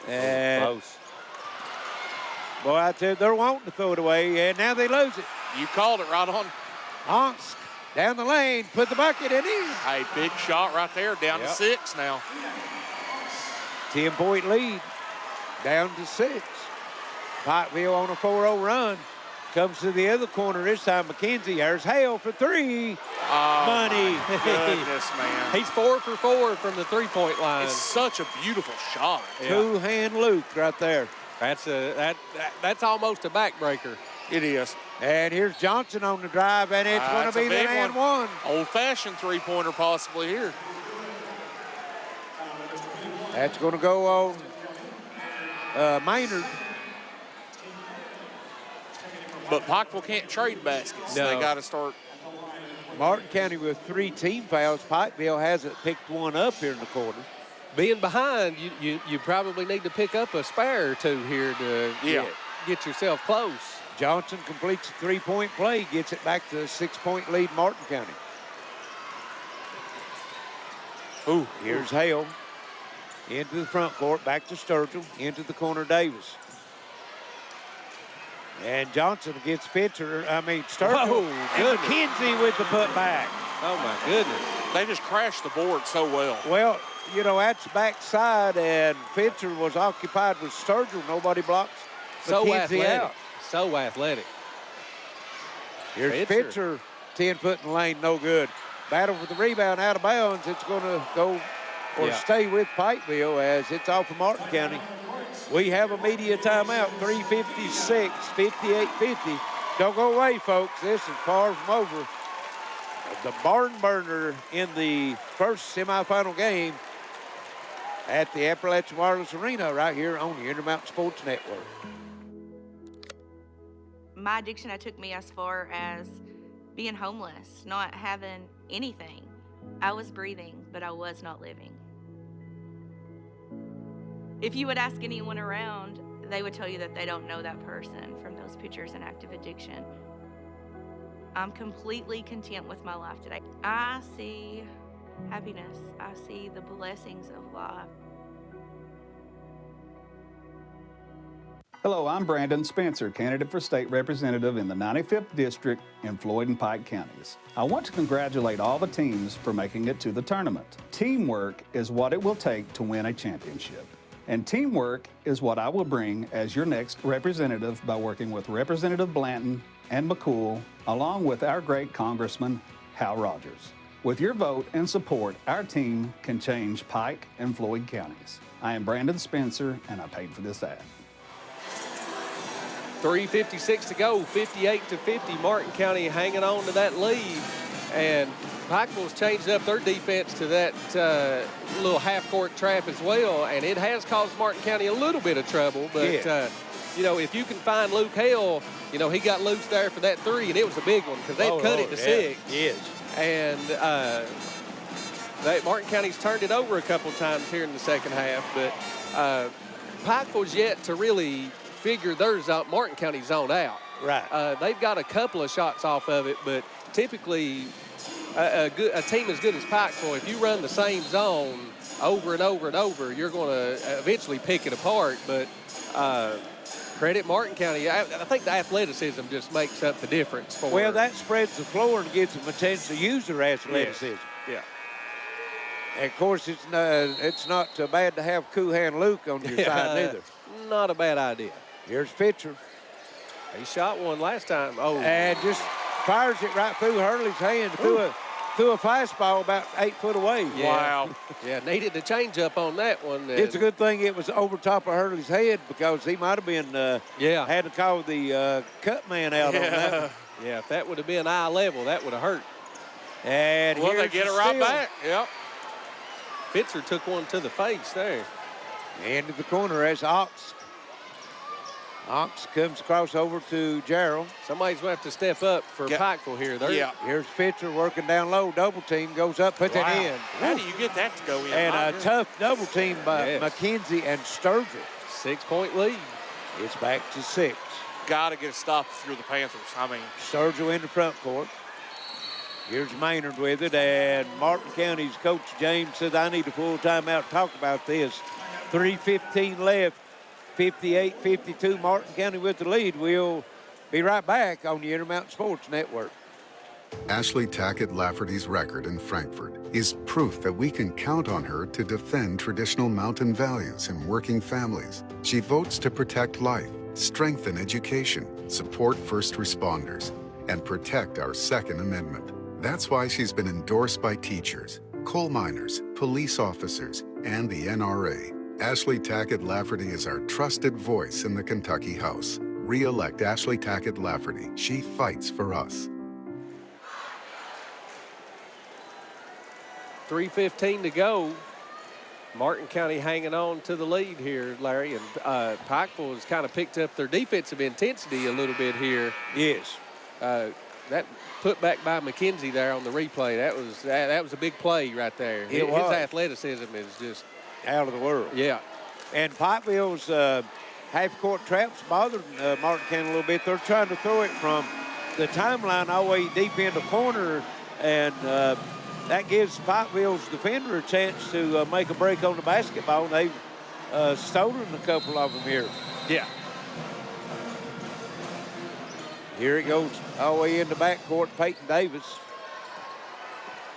And close. Boy, I tell you, they're wanting to throw it away, and now they lose it. You called it right on. Honks down the lane, put the bucket in. Hey, big shot right there, down to 6 now. 10-point lead, down to 6. Pikeville on a 4-0 run. Comes to the other corner this time. McKenzie, there's Hale for three. Money. My goodness, man. He's 4 for 4 from the three-point line. It's such a beautiful shot. Two-hand Luke right there. That's almost a backbreaker. It is. And here's Johnson on the drive, and it's going to be the and one. Old-fashioned three-pointer possibly here. That's going to go on Maynard. But Pikeville can't trade baskets. No. They got to start. Martin County with 3 team fouls. Pikeville hasn't picked one up here in the quarter. Being behind, you probably need to pick up a spare or two here to get yourself close. Johnson completes a three-point play, gets it back to a 6-point lead, Martin County. Ooh, here's Hale into the front court, back to Sturgill, into the corner, Davis. And Johnson gets Sturgill. And McKenzie with the putback. Oh, my goodness. They just crashed the board so well. Well, you know, that's backside, and Fitzer was occupied with Sturgill. Nobody blocks McKenzie out. So athletic. Here's Fitzer, 10 foot in the lane, no good. Battle for the rebound, out of bounds. It's going to go or stay with Pikeville as it's off of Martin County. We have a media timeout, 3:56, 58-50. Don't go away, folks. This is far from over. The barn burner in the first semifinal game at the Appalachian Wireless Arena right here on the Intermountain Sports Network. My addiction took me as far as being homeless, not having anything. I was breathing, but I was not living. If you would ask anyone around, they would tell you that they don't know that person from those pictures in active addiction. I'm completely content with my life today. I see happiness. I see the blessings of life. Hello, I'm Brandon Spencer, candidate for state representative in the 95th District in Floyd and Pike counties. I want to congratulate all the teams for making it to the tournament. Teamwork is what it will take to win a championship. And teamwork is what I will bring as your next representative by working with Representative Blanton and McCool, along with our great Congressman, Hal Rogers. With your vote and support, our team can change Pike and Floyd counties. I am Brandon Spencer, and I paid for this ad. 3:56 to go, 58-50. Martin County hanging on to that lead. And Pikeville's changed up their defense to that little half-court trap as well, and it has caused Martin County a little bit of trouble. But, you know, if you can find Luke Hale, you know, he got loose there for that three, and it was a big one because they cut it to 6. Yes. And Martin County's turned it over a couple times here in the second half, but Pikeville's yet to really figure theirs out. Martin County's zoned out. Right. They've got a couple of shots off of it, but typically a team as good as Pikeville, if you run the same zone over and over and over, you're going to eventually pick it apart. But credit Martin County. I think the athleticism just makes up the difference for Well, that spreads the floor and gives them a chance to use their athleticism. Yeah. And of course, it's not bad to have Coohan Luke on your side either. Not a bad idea. Here's Fitcher. He shot one last time. Oh. And just fires it right through Hurley's hand, through a fastball about 8 foot away. Yeah. Wow. Yeah, needed to change up on that one. It's a good thing it was over top of Hurley's head because he might have been had to call the cut man out on that one. Yeah, if that would have been eye level, that would have hurt. And well, they get it right back. Yep. Fitzer took one to the face there. Into the corner as Ox. Ox comes across over to Gerald. Somebody's going to have to step up for Pikeville here. Here's Fitzer working down low. Double team goes up, puts it in. How do you get that to go in? And a tough double team by McKenzie and Sturgill. 6-point lead. It's back to 6. Got to get a stop through the Panthers. I mean, Sturgill in the front court. Here's Maynard with it, and Martin County's coach James says, I need a full timeout to talk about this. 3:15 left, 58-52, Martin County with the lead. We'll be right back on the Intermountain Sports Network. Ashley Tackett Laferty's record in Frankfort is proof that we can count on her to defend traditional mountain values in working families. She votes to protect life, strengthen education, support first responders, and protect our Second Amendment. That's why she's been endorsed by teachers, coal miners, police officers, and the NRA. Ashley Tackett Laferty is our trusted voice in the Kentucky House. Re-elect Ashley Tackett Laferty. She fights for us. 3:15 to go. Martin County hanging on to the lead here, Larry, and Pikeville has kind of picked up their defensive intensity a little bit here. Yes. That put back by McKenzie there on the replay, that was a big play right there. His athleticism is just out of the world. Yeah. And Pikeville's half-court traps bothered Martin County a little bit. They're trying to throw it from the timeline all the way deep in the corner, and that gives Pikeville's defender a chance to make a break on the basketball, and they've stolen a couple of them here. Yeah. Here it goes all the way in the backcourt, Peyton Davis.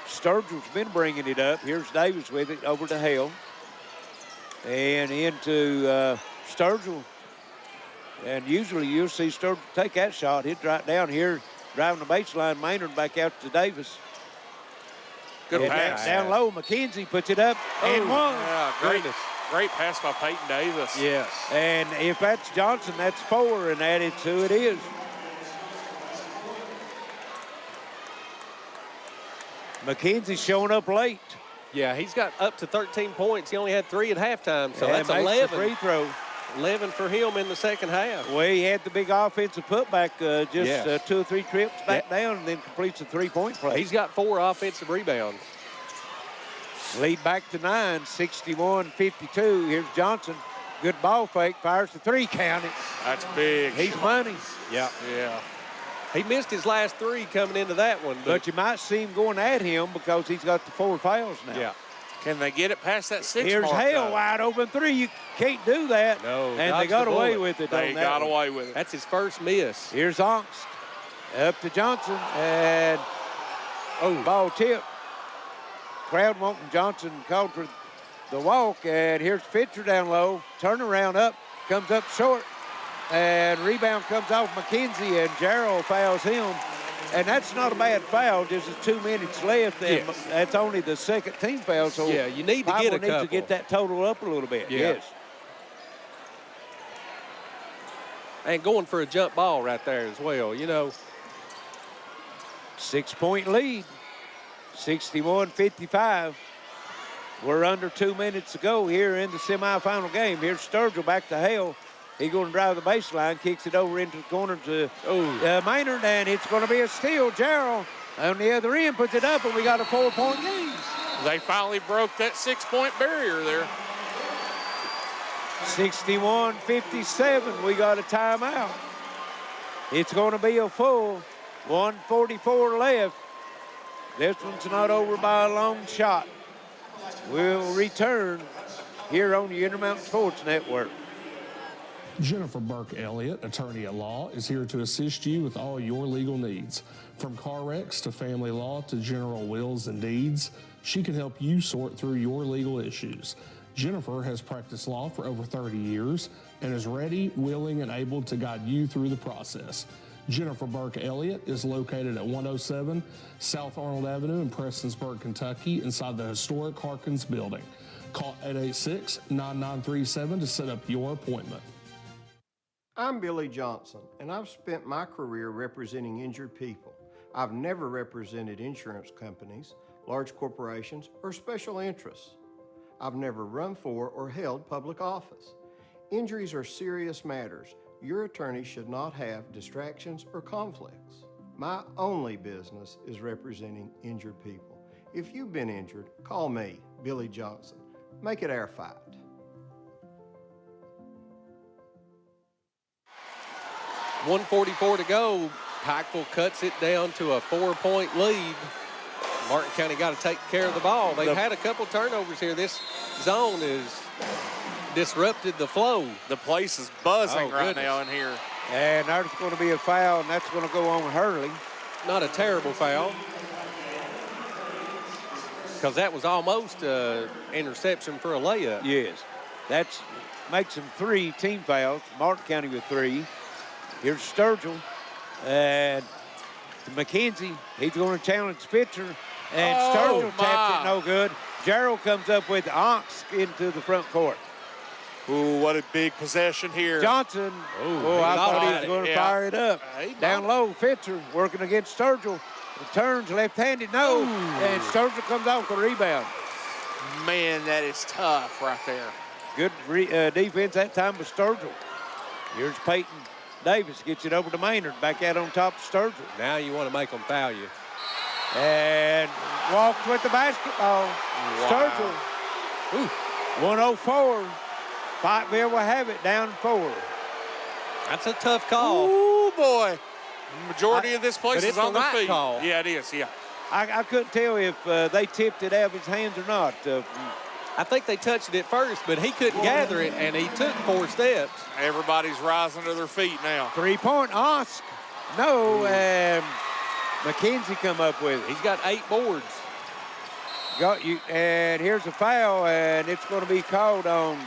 Sturgill's been bringing it up. Here's Davis with it over to Hale. And into Sturgill. And usually you'll see Sturgill take that shot, hit right down here, driving the baseline. Maynard back out to Davis. Good pass. Down low, McKenzie puts it up and one. Yeah, great pass by Peyton Davis. Yes. And if that's Johnson, that's 4, and that is who it is. McKenzie's showing up late. Yeah, he's got up to 13 points. He only had 3 at halftime, so and that's 11. Free throw. 11 for him in the second half. Well, he had the big offensive putback, 2 or 3 trips back down, and then completes a 3-point play. He's got 4 offensive rebounds. Lead back to 9, 61-52. Here's Johnson. Good ball fake, fires the 3, count it. That's big. He's money. Yeah. He missed his last 3 coming into that one. But you might see him going at him because he's got the 4 fouls now. Yeah. Can they get it past that 6 Here's mark? Hale, wide open 3. You can't do that. No. And they got away with it. They got away with it. That's his first miss. Here's Onks. Up to Johnson. And ball tip. Crowd wanting Johnson called for the walk. And here's Fitcher down low. Turnaround up. Comes up short. And rebound comes off McKenzie, and Gerald fouls him. And that's not a bad foul, just 2 minutes left, and that's only the second team foul. So yeah, you need to get a couple. Needs to get that total up a little bit, yes. And going for a jump ball right there as well, 6-point lead, 61-55. We're under 2 minutes to go here in the semifinal game. Here's Sturgill back to Hale. He's going to drive the baseline, kicks it over into the corner to Maynard, and it's going to be a steal. Gerald on the other end puts it up, and we got a 4-point game. They finally broke that 6-point barrier there. 61-57, we got a timeout. It's going to be a full 1:44 left. This one's not over by a long shot. We'll return here on the Intermountain Sports Network. Jennifer Burke Elliott, attorney at law, is here to assist you with all your legal needs. From car wrecks to family law to general wills and deeds, she can help you sort through your legal issues. Jennifer has practiced law for over 30 years and is ready, willing, and able to guide you through the process. Jennifer Burke Elliott is located at 107 South Arnold Avenue in Prestonsburg, Kentucky, inside the historic Harkins building. Call 886-9937 to set up your appointment. I'm Billy Johnson, and I've spent my career representing injured people. I've never represented insurance companies, large corporations, or special interests. I've never run for or held public office. Injuries are serious matters. Your attorney should not have distractions or conflicts. My only business is representing injured people. If you've been injured, call me, Billy Johnson. Make it our fight. .144 to go. Pikeville cuts it down to a 4-point lead. Martin County got to take care of the ball. They've had a couple turnovers here. This zone has disrupted the flow. The place is buzzing now in here. And there's going to be a foul, and that's going to go on Hurley. Not a terrible foul, because that was almost an interception for a layup. Yes. That's makes them 3 team fouls. Martin County with 3. Here's Sturgill. And McKenzie, he's going to challenge Spitzer. And Sturgill taps it no good. Gerald comes up with Onks into the front court. Ooh, what a big possession here. Johnson. I thought he was going to fire it up. Down low, Spitzer working against Sturgill. Turns left-handed, no. And Sturgill comes off the rebound. Man, that is tough right there. Good defense that time with Sturgill. Here's Peyton Davis, gets it over to Maynard. Back out on top of Sturgill. Now you want to make them foul you. And walks with the basketball. Sturgill. 104. Pikeville will have it down 4. That's a tough call. Ooh, boy. Majority of this place is on their feet. Call. Yeah, it is, yeah. I couldn't tell if they tipped it out of his hands or not. I think they touched it first, but he couldn't gather it, and he took 4 steps. Everybody's rising to their feet now. 3-point Osk. No, McKenzie come up with it. He's got 8 boards. Got you, and here's a foul, and it's going to be called on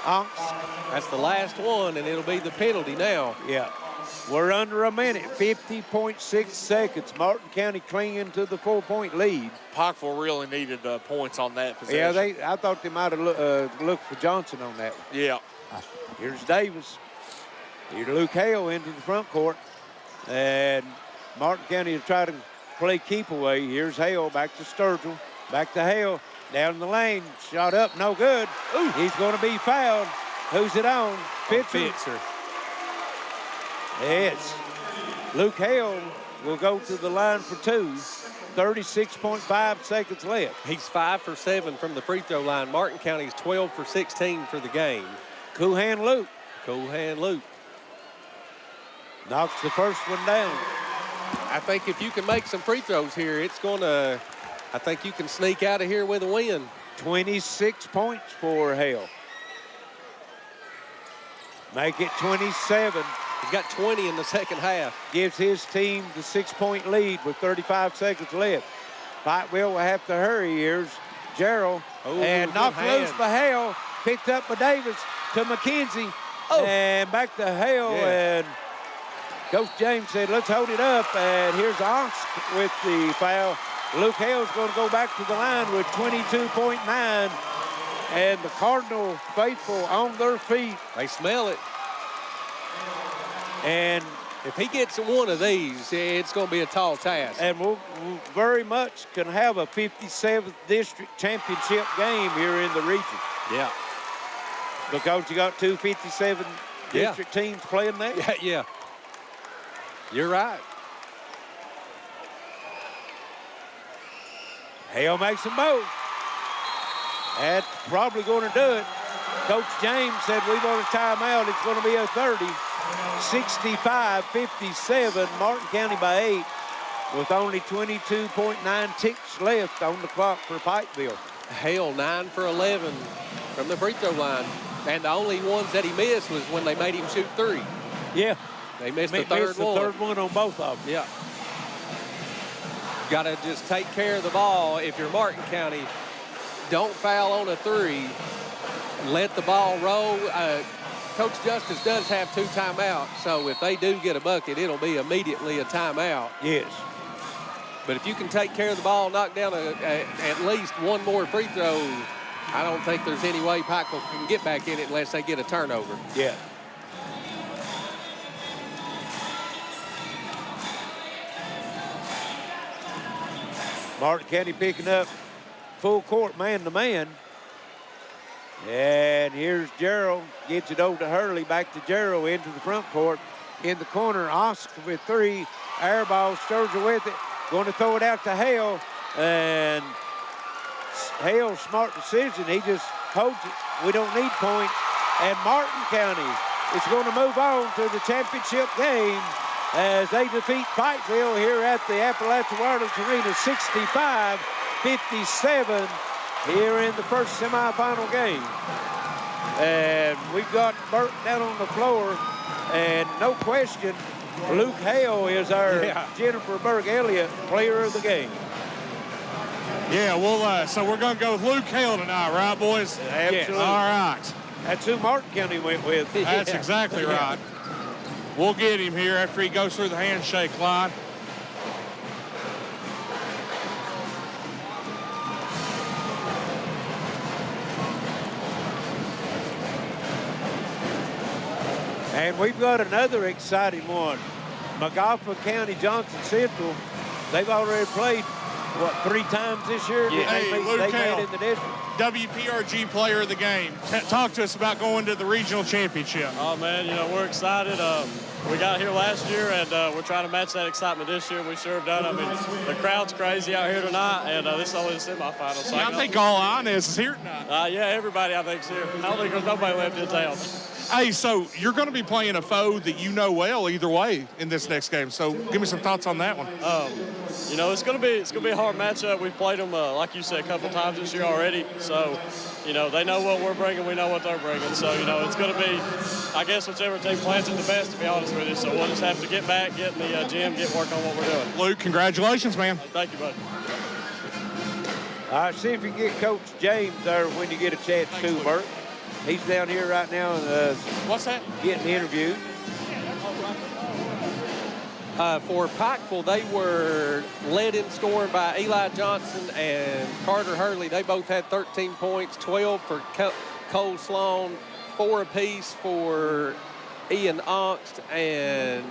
Onks. That's the last one, and it'll be the penalty now. Yeah. We're under a minute, 50.6 seconds. Martin County clinging to the 4-point lead. Pikeville really needed points on that possession. Yeah, I thought they might have looked for Johnson on that one. Yeah. Here's Davis. Here's Luke Hale into the front court. And Martin County will try to play keep away. Here's Hale, back to Sturgill. Back to Hale. Down the lane. Shot up, no good. Ooh. He's going to be fouled. Who's it on? Spitzer. Yes. Luke Hale will go to the line for 2. 36.5 seconds left. He's 5 for 7 from the free throw line. Martin County's 12 for 16 for the game. Cool hand Luke. Knocks the first one down. I think if you can make some free throws here, I think you can sneak out of here with a win. 26 points for Hale. Make it 27. He's got 20 in the second half. Gives his team the 6-point lead with 35 seconds left. Pikeville will have to hurry. Here's Gerald. And knocked loose by Hale. Picked up by Davis to McKenzie. And back to Hale. And Coach James said, let's hold it up. And here's Onks with the foul. Luke Hale's going to go back to the line with 22.9. And the Cardinal faithful on their feet. They smell it. And if he gets one of these, it's going to be a tall task. And we'll very much can have a 57th district championship game here in the region. Yeah. Because you got 2 57 district teams playing there. Yeah. You're right. Hale makes them both. That's probably going to do it. Coach James said we want a timeout. It's going to be a 30. 65-57, Martin County by 8 with only 22.9 ticks left on the clock for Pikeville. Hale 9 for 11 from the free throw line. And the only ones that he missed was when they made him shoot 3. Yeah. They missed the third one. Third one on both of them. Yeah. Got to just take care of the ball. If you're Martin County, don't foul on a 3. Let the ball roll. Coach Justice does have 2 timeouts, so if they do get a bucket, it'll be immediately a timeout. Yes. But if you can take care of the ball, knock down at least one more free throw, I don't think there's any way Pikeville can get back in it unless they get a turnover. Yeah. Martin County picking up full court man-to-man. And here's Gerald, gets it over to Hurley, back to Gerald into the front court. In the corner, Oscar with 3. Air ball, Sturgill with it. Going to throw it out to Hale. And Hale's smart decision. He just holds it. We don't need points. And Martin County is going to move on to the championship game as they defeat Pikeville here at the Appalachian Wireless Arena, 65-57 here in the first semifinal game. And we've got Burke down on the floor, and no question, Luke Hale is our Jennifer Burke Elliott player of the game. Yeah, well, so we're going to go with Luke Hale tonight, right, boys? Absolutely. All right. That's who Martin County went with. That's exactly right. We'll get him here after he goes through the handshake line. And we've got another exciting one. McGoffin County Johnson Central. They've already played, 3 times this year? Yeah. Hey, Luke Hale, in the district. WPRG player of the game. Talk to us about going to the regional championship. Oh, man, we're excited. We got here last year, and we're trying to match that excitement this year. We sure have done. I mean, the crowd's crazy out here tonight, and this is only the semifinals. So I think all Inez is here tonight. Yeah, everybody, I think, is here. I don't think there's nobody left in town. Hey, so you're going to be playing a foe that you know well either way in this next game. So give me some thoughts on that one. It's going to be a hard matchup. We've played them, like you said, a couple times this year already. So, they know what we're bringing. We know what they're bringing. So, it's going to be, I guess, whichever team plans it the best, to be honest with you. So we'll just have to get back, get in the gym, get work on what we're doing. Luke, congratulations, man. Thank you, buddy. All right, see if you get Coach James there when you get a chance to, Burke. He's down here right now. What's that? Getting interviewed. For Pikeville, they were led in scoring by Eli Johnson and Carter Hurley. They both had 13 points, 12 for Cole Sloan, 4 apiece for Ian Ongst and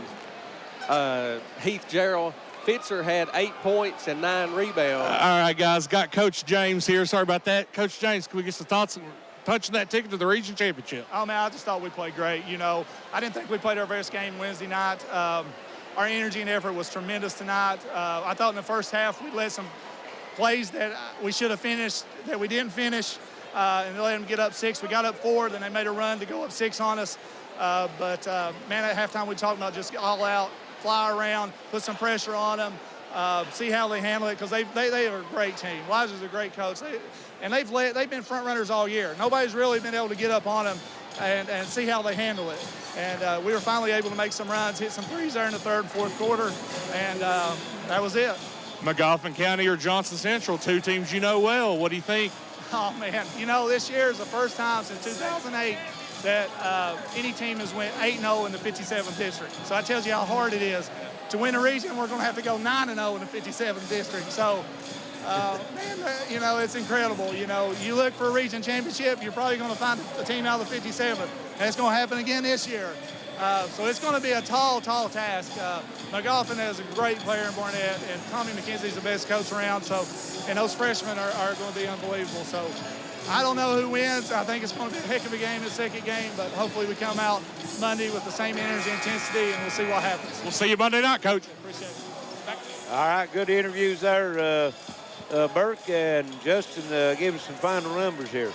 Heath Gerald. Fitzer had 8 points and 9 rebounds. All right, guys, got Coach James here. Sorry about that. Coach James, can we get some thoughts on punching that ticket to the region championship? Oh, man, I just thought we played great. I didn't think we played our best game Wednesday night. Our energy and effort was tremendous tonight. I thought in the first half we let some plays that we should have finished that we didn't finish, and they let them get up 6. We got up 4, then they made a run to go up 6 on us. But man, at halftime we talked about just all out, fly around, put some pressure on them, see how they handle it, because they are a great team. Weiser's a great coach, they've been front runners all year. Nobody's really been able to get up on them and see how they handle it. And we were finally able to make some runs, hit some threes there in the third and fourth quarter, and that was it. McGoffin County or Johnson Central, 2 teams you know well. What do you think? Oh, man, this year is the first time since 2008 that any team has went 8-0 in the 57th district. So that tells you how hard it is. To win a region, we're going to have to go 9-0 in the 57th district. So, man, it's incredible. You look for a region championship, you're probably going to find a team out of the 57th. And it's going to happen again this year. So it's going to be a tall task. McGoffin is a great player in Barnett, and Tommy McKenzie's the best coach around. So, and those freshmen are going to be unbelievable. So I don't know who wins. I think it's going to be a heck of a game, the second game, but hopefully we come out Monday with the same energy and intensity, and we'll see what happens. We'll see you Monday night, Coach. Appreciate it. All right, good interviews there. Burke and Justin, give us some final numbers here.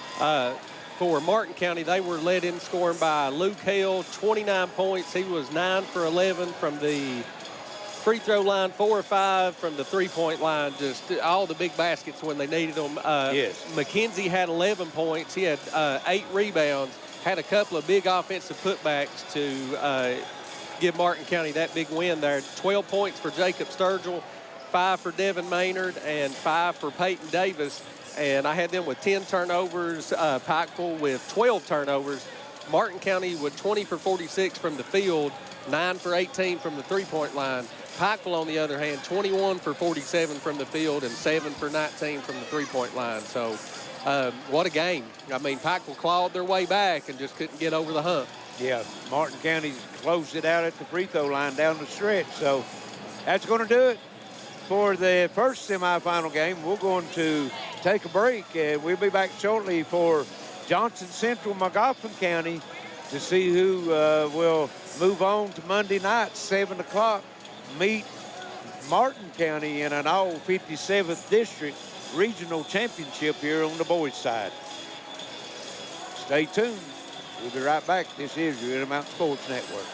for Martin County, they were led in scoring by Luke Hale, 29 points. He was 9 for 11 from the free throw line, 4 or 5 from the three-point line, just all the big baskets when they needed them. Yes. McKenzie had 11 points. He had 8 rebounds, had a couple of big offensive putbacks to give Martin County that big win there. 12 points for Jacob Sturgill, 5 for Devin Maynard, and 5 for Peyton Davis. And I had them with 10 turnovers, Pikeville with 12 turnovers. Martin County with 20 for 46 from the field, 9 for 18 from the three-point line. Pikeville, on the other hand, 21 for 47 from the field and 7 for 19 from the three-point line. So what a game. I mean, Pikeville clawed their way back and just couldn't get over the hump. Yeah, Martin County closed it out at the free throw line down the stretch. So that's going to do it for the first semifinal game. We're going to take a break. We'll be back shortly for Johnson Central, McGoffin County, to see who will move on to Monday night, 7 o'clock, meet Martin County in an all 57th District Regional Championship here on the boys' side. Stay tuned. We'll be right back. This is your Intermountain Sports Network.